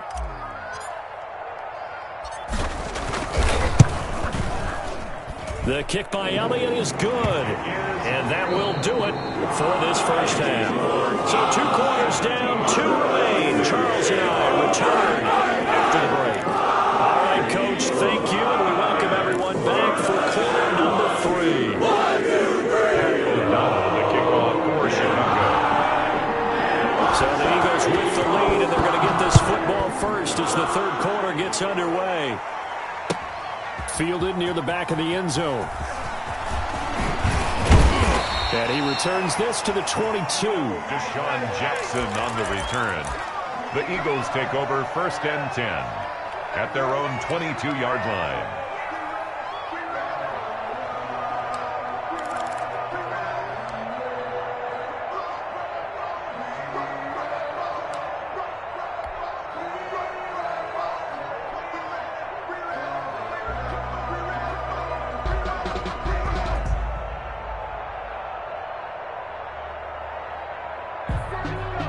The kick by Elliott is good. And that will do it for this first half. So 2 quarters down, 2 remain. Charles and I return after the break. All right, Coach, thank you. And we welcome everyone back for quarter number 3. Now the kickoff for Chicago. So the Eagles with the lead, and they're going to get this football first as the 3rd quarter gets underway. Fielded near the back of the end zone. And he returns this to the 22. Deshaun Jackson on the return. The Eagles take over 1st and 10 at their own 22-yard line.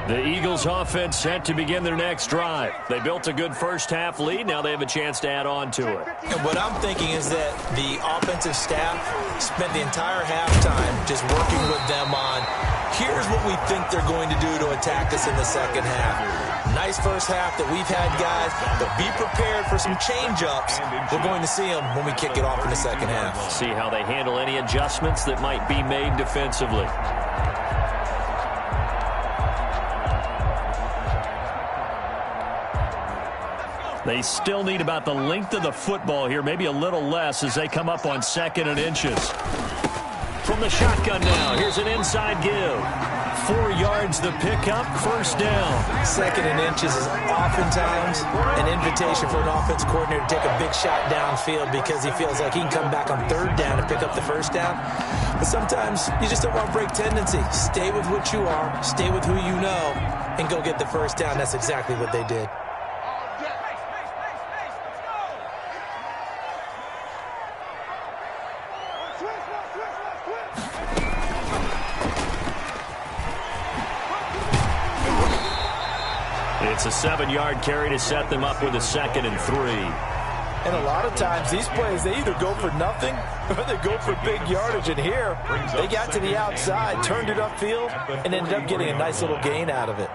The Eagles offense set to begin their next drive. They built a good first-half lead. Now they have a chance to add on to it. And what I'm thinking is that the offensive staff spent the entire halftime just working with them on, here's what we think they're going to do to attack us in the second half. Nice first half that we've had, guys, but be prepared for some change-ups. We're going to see them when we kick it off in the second half. See how they handle any adjustments that might be made defensively. They still need about the length of the football here, maybe a little less as they come up on 2nd and inches. From the shotgun now, here's an inside give. 4 yards the pickup, first down. 2nd and inches is oftentimes an invitation for an offense coordinator to take a big shot downfield because he feels like he can come back on 3rd down and pick up the first down. But sometimes you just don't want to break tendency. Stay with what you are, stay with who you know, and go get the first down. That's exactly what they did. It's a 7-yard carry to set them up with a 2nd and 3. And a lot of times these plays, they either go for nothing or they go for big yardage. And here, they got to the outside, turned it upfield, and ended up getting a nice little gain out of it.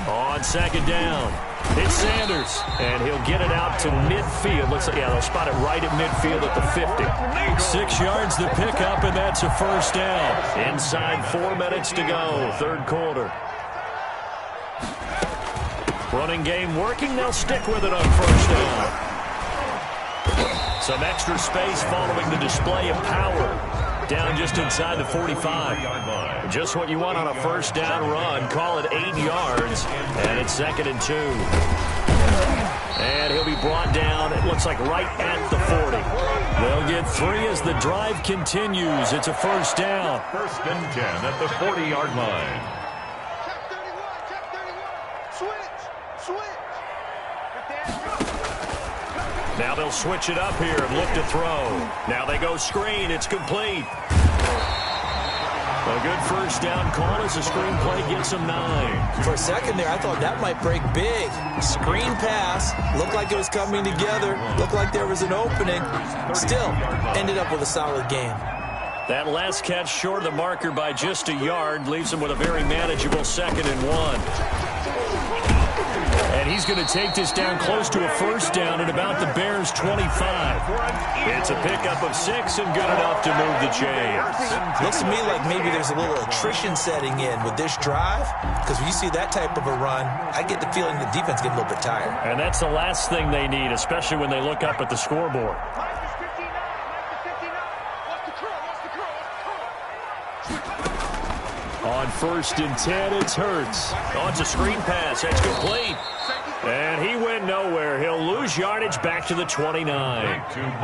On 2nd down, it's Sanders, and he'll get it out to midfield. Looks like, yeah, they'll spot it right at midfield at the 50. 6 yards the pickup, and that's a first down. Inside 4 minutes to go, 3rd quarter. Running game working, they'll stick with it on first down. Some extra space following the display of power. Down just inside the 45. Just what you want on a first down run. Call it 8 yards, and it's 2nd and 2. And he'll be brought down, it looks like right at the 40. They'll get 3 as the drive continues. It's a first down. 1st and 10 at the 40-yard line. Now they'll switch it up here and look to throw. Now they go screen. It's complete. A good first down call as the screen play gets them 9. For a second there, I thought that might break big. Screen pass. Looked like it was coming together. Looked like there was an opening. Still, ended up with a solid game. That last catch short of the marker by just a yard leaves them with a very manageable 2nd and 1. And he's going to take this down close to a first down at about the Bears' 25. It's a pickup of 6 and good enough to move the chains. Looks to me like maybe there's a little attrition setting in with this drive, because when you see that type of a run, I get the feeling the defense getting a little bit tired. And that's the last thing they need, especially when they look up at the scoreboard. On 1st and 10, it's Hurts. Oh, it's a screen pass. That's complete. And he went nowhere. He'll lose yardage back to the 29.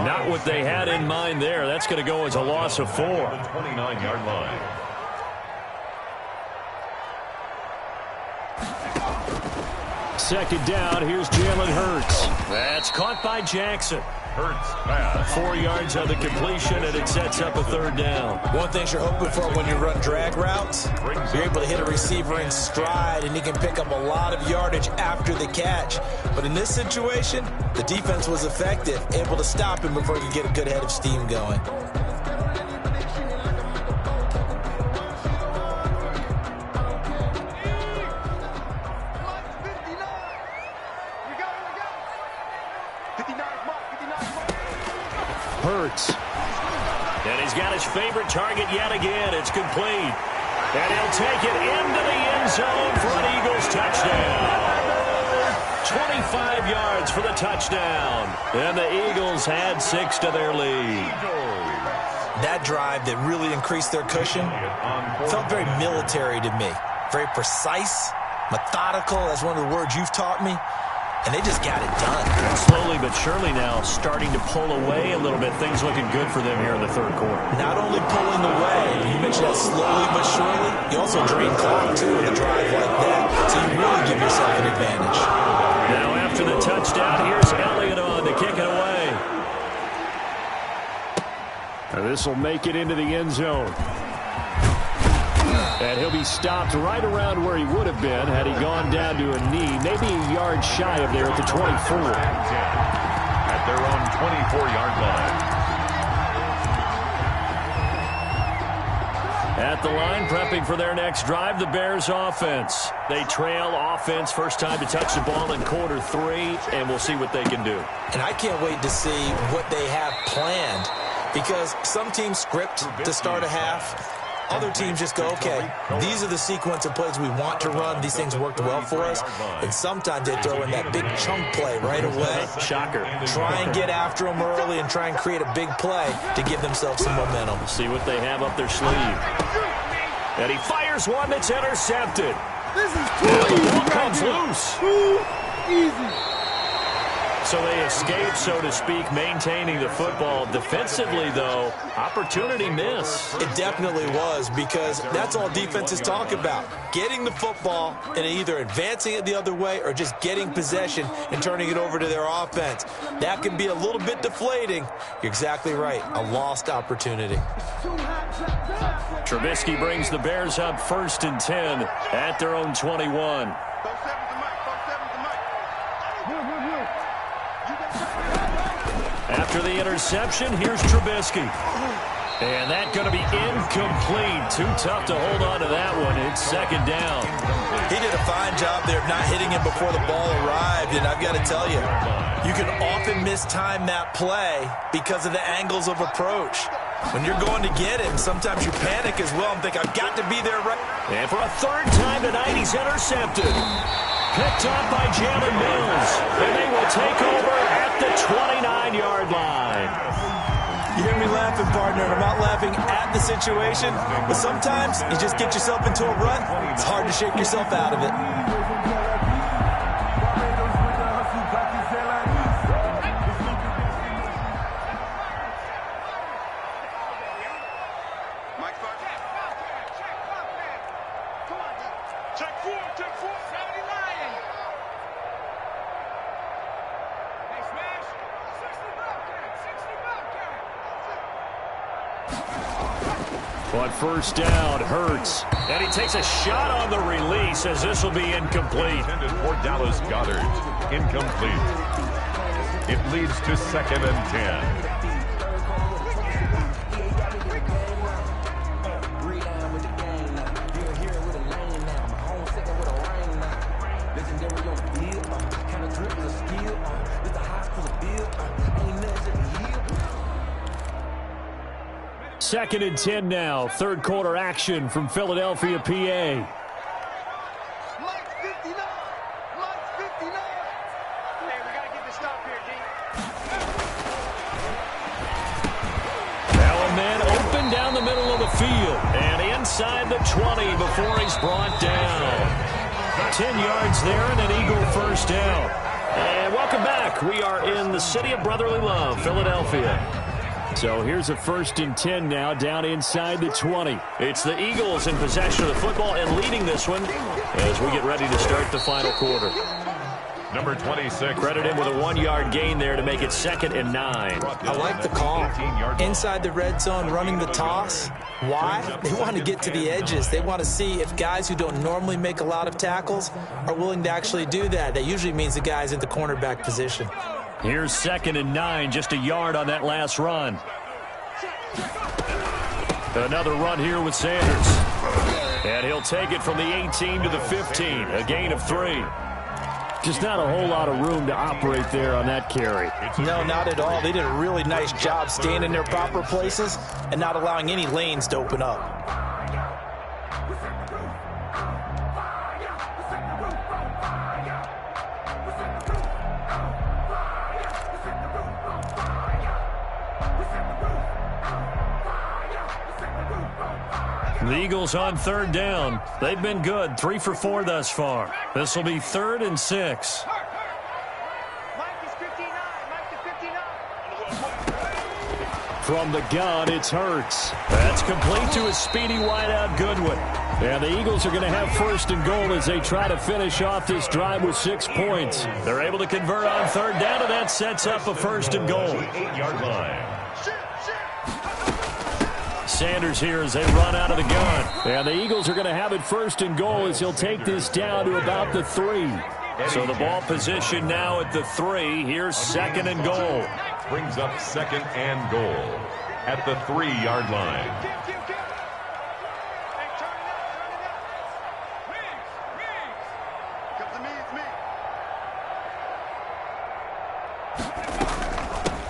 Not what they had in mind there. That's going to go as a loss of 4. 29-yard line. Second down, here's Jalen Hurts. That's caught by Jackson. Hurts pass. 4 yards on the completion, and it sets up a 3rd down. One thing you're hoping for when you run drag routes, you're able to hit a receiver in stride, and he can pick up a lot of yardage after the catch. But in this situation, the defense was effective, able to stop him before he could get a good head of steam going. Hurts. And he's got his favorite target yet again. It's complete. And he'll take it into the end zone for an Eagles touchdown. 25 yards for the touchdown. And the Eagles had 6 to their lead. That drive that really increased their cushion felt very military to me. Very precise, methodical. That's one of the words you've taught me. And they just got it done. Slowly but surely now starting to pull away a little bit. Things looking good for them here in the 3rd quarter. Not only pulling away, you mentioned that slowly but surely, you also drain clock too in a drive like that. So you really give yourself an advantage. Now after the touchdown, here's Elliott on to kick it away. This will make it into the end zone. And he'll be stopped right around where he would have been had he gone down to a knee, maybe a yard shy of there at the 24. At their own 24-yard line. At the line, prepping for their next drive, the Bears offense. They trail offense, first time to touch the ball in quarter 3, and we'll see what they can do. And I can't wait to see what they have planned, because some teams script to start a half. Other teams just go, okay, these are the sequence of plays we want to run. These things worked well for us. And sometimes they throw in that big chunk play right away. Shocker. Try and get after them early and try and create a big play to give themselves some momentum. See what they have up their sleeve. And he fires one that's intercepted. This is too easy. The ball right comes here. loose. Too easy. So they escape, so to speak, maintaining the football. Defensively, though, opportunity miss. It definitely was, because that's all defenses talk about. Getting the football and either advancing it the other way or just getting possession and turning it over to their offense. That can be a little bit deflating. You're exactly right. A lost opportunity. Trubisky brings the Bears up 1st and 10 at their own 21. After the interception, here's Trubisky. And that's going to be incomplete. Too tough to hold on to that one. It's 2nd down. He did a fine job there of not hitting him before the ball arrived, and I've got to tell you, you can often mistime that play because of the angles of approach. When you're going to get him, sometimes you panic as well and think, I've got to be there right. And for a 3rd time tonight, he's intercepted. Picked up by Jalen Mills. And they will take over at the 29-yard line. You hear me laughing, partner, and I'm not laughing at the situation, but sometimes you just get yourself into a rut. It's hard to shake yourself out of it. On 1st down, Hurts. And he takes a shot on the release as this will be incomplete. Intended for Dallas Goedert. Incomplete. It leads to 2nd and 10. Second and 10 now. 3rd quarter action from Philadelphia, PA. Mike 59. Mike 59. Hey, we got to get this stop here, D. Now and then open down the middle of the field. And inside the 20 before he's brought down. 10 yards there and an Eagle 1st down. And welcome back. We are in the city of brotherly love, Philadelphia. So here's a 1st and 10 now, down inside the 20. It's the Eagles in possession of the football and leading this one as we get ready to start the final quarter. Number 26. Credit him with a 1-yard gain there to make it 2nd and 9. I like the call. Inside the red zone, running the toss. Why? They want to get to the edges. They want to see if guys who don't normally make a lot of tackles are willing to actually do that. That usually means the guy's in the cornerback position. Here's 2nd and 9, just a yard on that last run. Another run here with Sanders. And he'll take it from the 18 to the 15, a gain of 3. Just not a whole lot of room to operate there on that carry. No, not at all. They did a really nice job staying in their proper places and not allowing any lanes to open up. The Eagles on 3rd down. They've been good, 3 for 4 thus far. This will be 3rd and 6. Mike is 59. Mike is 59. From the gun, it's Hurts. That's complete to a speedy wideout Goodwin. And the Eagles are going to have 1st and goal as they try to finish off this drive with 6 points. They're able to convert on 3rd down, and that sets up a 1st and goal. 8-yard line. Sanders here as they run out of the gun. And the Eagles are going to have it 1st and goal as he'll take this down to about the 3. So the ball position now at the 3. Here's 2nd and goal. Brings up 2nd and goal at the 3-yard line.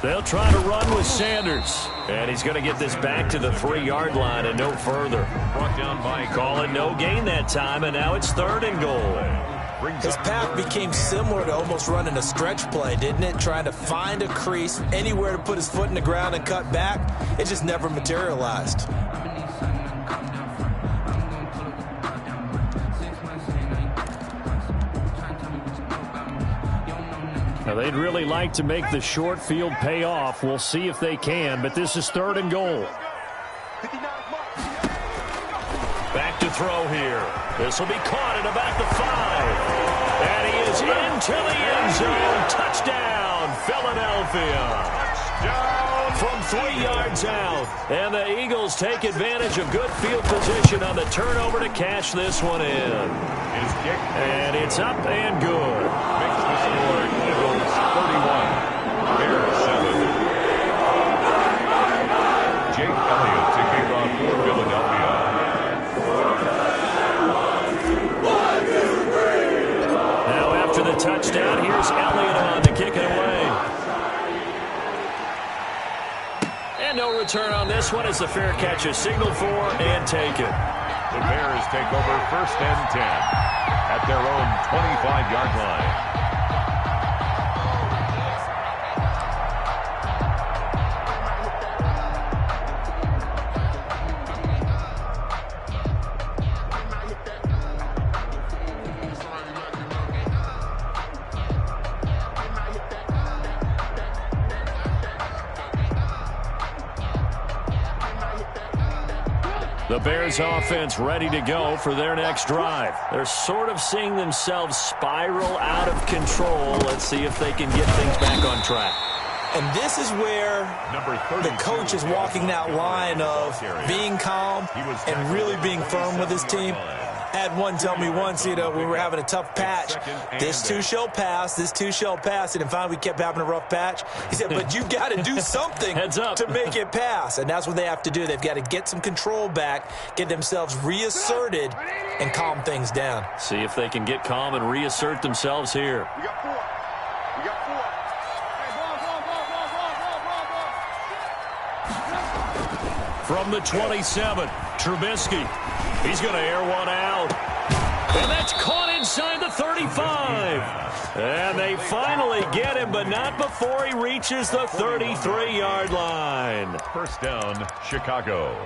They'll try to run with Sanders. And he's going to get this back to the 3-yard line and no further. Brought down by call it no gain that time, and now it's 3rd and goal. His path became similar to almost running a stretch play, didn't it? Trying to find a crease, anywhere to put his foot in the ground and cut back. It just never materialized. Now, they'd really like to make the short field pay off. We'll see if they can, but this is 3rd and goal. Back to throw here. This will be caught at about the 5. And he is into the end zone. Touchdown, Philadelphia. Touchdown from 3 yards out. And the Eagles take advantage of good field position on the turnover to cash this one in. And it's up and good. Makes the score Eagles 31, Bears 7. Jake Elliott to kick off for Philadelphia. Now after the touchdown, here's Elliott on to kick it away. And no return on this one as the fair catch is signaled for and taken. The Bears take over 1st and 10 at their own 25-yard line. The Bears offense ready to go for their next drive. They're sort of seeing themselves spiral out of control. Let's see if they can get things back on track. And this is where the coach is walking that line of being calm and really being firm with his team. Had one tell me once, when we were having a tough patch, this too shall pass, this too shall pass. And finally we kept having a rough patch. He said, but you got to do something to make it pass. And that's what they have to do. They've got to get some control back, get themselves reasserted, and calm things down. See if they can get calm and reassert themselves here. We got 4. We got 4. From the 27, Trubisky. He's going to air one out. And that's caught inside the 35. And they finally get him, but not before he reaches the 33-yard line. 1st down, Chicago.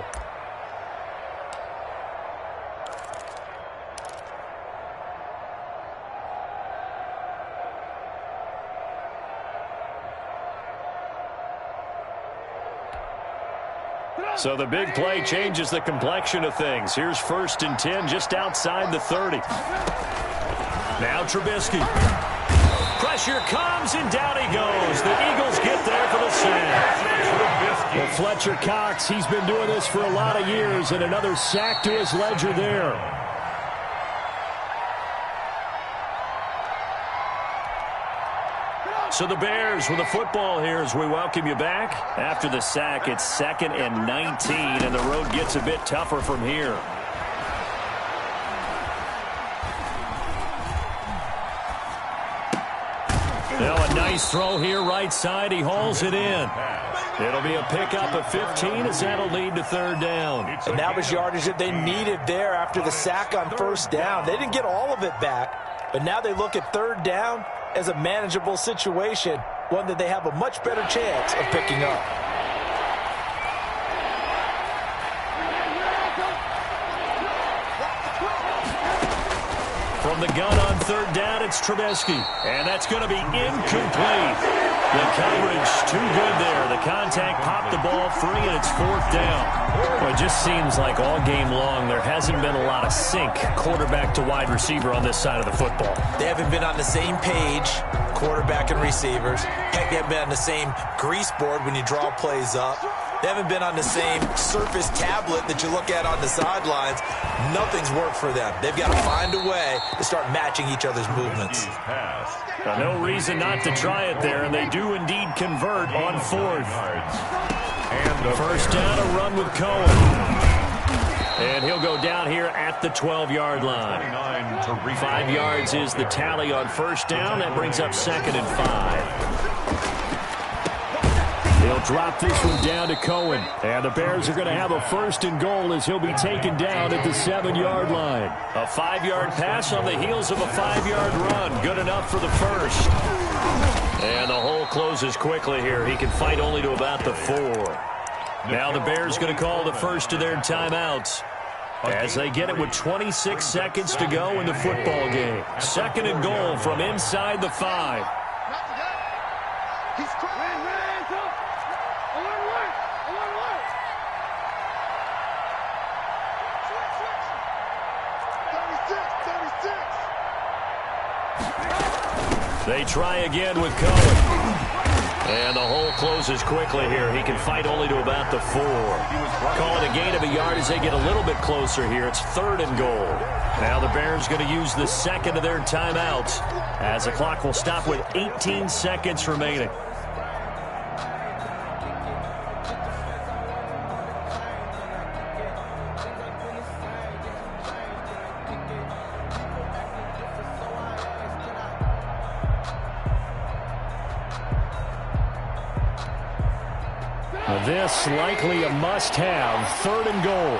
So the big play changes the complexion of things. Here's 1st and 10 just outside the 30. Now Trubisky. Pressure comes, and down he goes. The Eagles get there for the sack. Well, Fletcher Cox, he's been doing this for a lot of years, and another sack to his ledger there. So the Bears with the football here as we welcome you back. After the sack, it's 2nd and 19, and the road gets a bit tougher from here. Now a nice throw here right side. He hauls it in. It'll be a pickup of 15 as that'll lead to 3rd down. And that was yardage that they needed there after the sack on 1st down. They didn't get all of it back, but now they look at 3rd down as a manageable situation, one that they have a much better chance of picking up. From the gun on 3rd down, it's Trubisky. And that's going to be incomplete. The coverage too good there. The contact popped the ball free, and it's 4th down. Well, it just seems like all game long there hasn't been a lot of sync quarterback to wide receiver on this side of the football. They haven't been on the same page, quarterback and receivers. Heck, they haven't been on the same grease board when you draw plays up. They haven't been on the same surface tablet that you look at on the sidelines. Nothing's worked for them. They've got to find a way to start matching each other's movements. No reason not to try it there, and they do indeed convert on fourth. And first down, a run with Cohen. And he'll go down here at the 12-yard line. 5 yards is the tally on first down. That brings up 2nd and 5. He'll drop this one down to Cohen. And the Bears are going to have a 1st and goal as he'll be taken down at the 7-yard line. A 5-yard pass on the heels of a 5-yard run. Good enough for the first. And the hole closes quickly here. He can fight only to about the 4. Now the Bears going to call the first of their timeouts as they get it with 26 seconds to go in the football game. 2nd and goal from inside the 5. They try again with Cohen. And the hole closes quickly here. He can fight only to about the 4. Call it a gain of a yard as they get a little bit closer here. It's 3rd and goal. Now the Bears going to use the 2nd of their timeouts as the clock will stop with 18 seconds remaining. This likely a must-have. 3rd and goal.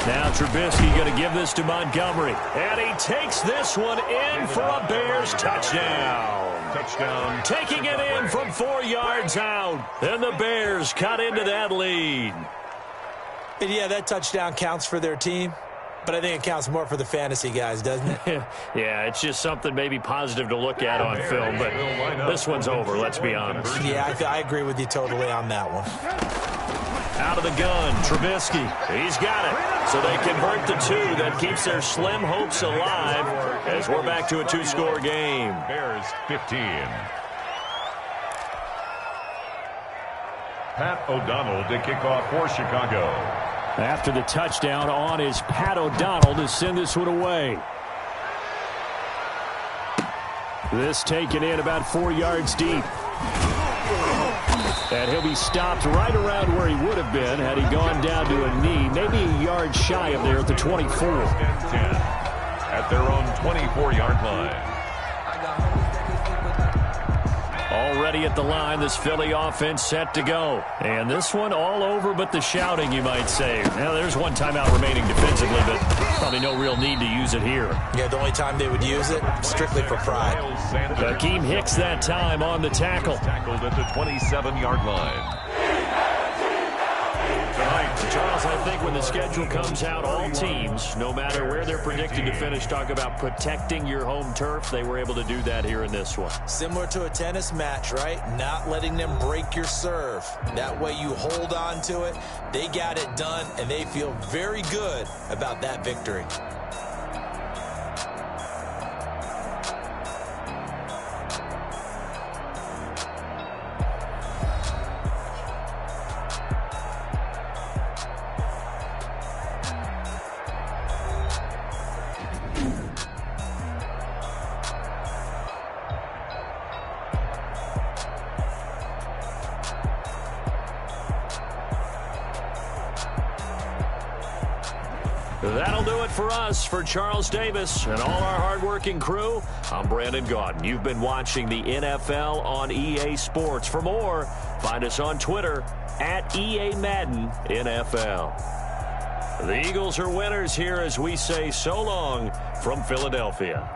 Now Trubisky going to give this to Montgomery. And he takes this one in for a Bears touchdown. Touchdown. Taking it in from 4 yards out. And the Bears cut into that lead. And yeah, that touchdown counts for their team. But I think it counts more for the fantasy guys, doesn't it? Yeah, it's just something maybe positive to look at on film, but this one's over, let's be honest. Yeah, I agree with you totally on that one. Out of the gun, Trubisky. He's got it. So they convert the 2. That keeps their slim hopes alive as we're back to a 2-score game. Bears 15. Pat O'Donnell to kick off for Chicago. After the touchdown on is Pat O'Donnell to send this one away. This taken in about 4 yards deep. And he'll be stopped right around where he would have been had he gone down to a knee, maybe a yard shy of there at the 24. At their own 24-yard line. Already at the line, this Philly offense set to go. And this one all over but the shouting, you might say. Now, there's one timeout remaining defensively, but probably no real need to use it here. Yeah, the only time they would use it, strictly for pride. Hakeem Hicks that time on the tackle. Tackled at the 27-yard line. Tonight, Charles, I think when the schedule comes out, all teams, no matter where they're predicted to finish, talk about protecting your home turf. They were able to do that here in this one. Similar to a tennis match, right? Not letting them break your serve. That way you hold on to it. They got it done, and they feel very good about that victory. That'll do it for us. For Charles Davis and all our hardworking crew, I'm Brandon Gaudin. You've been watching the NFL on EA Sports. For more, find us on Twitter at EA Madden NFL. The Eagles are winners here as we say so long from Philadelphia.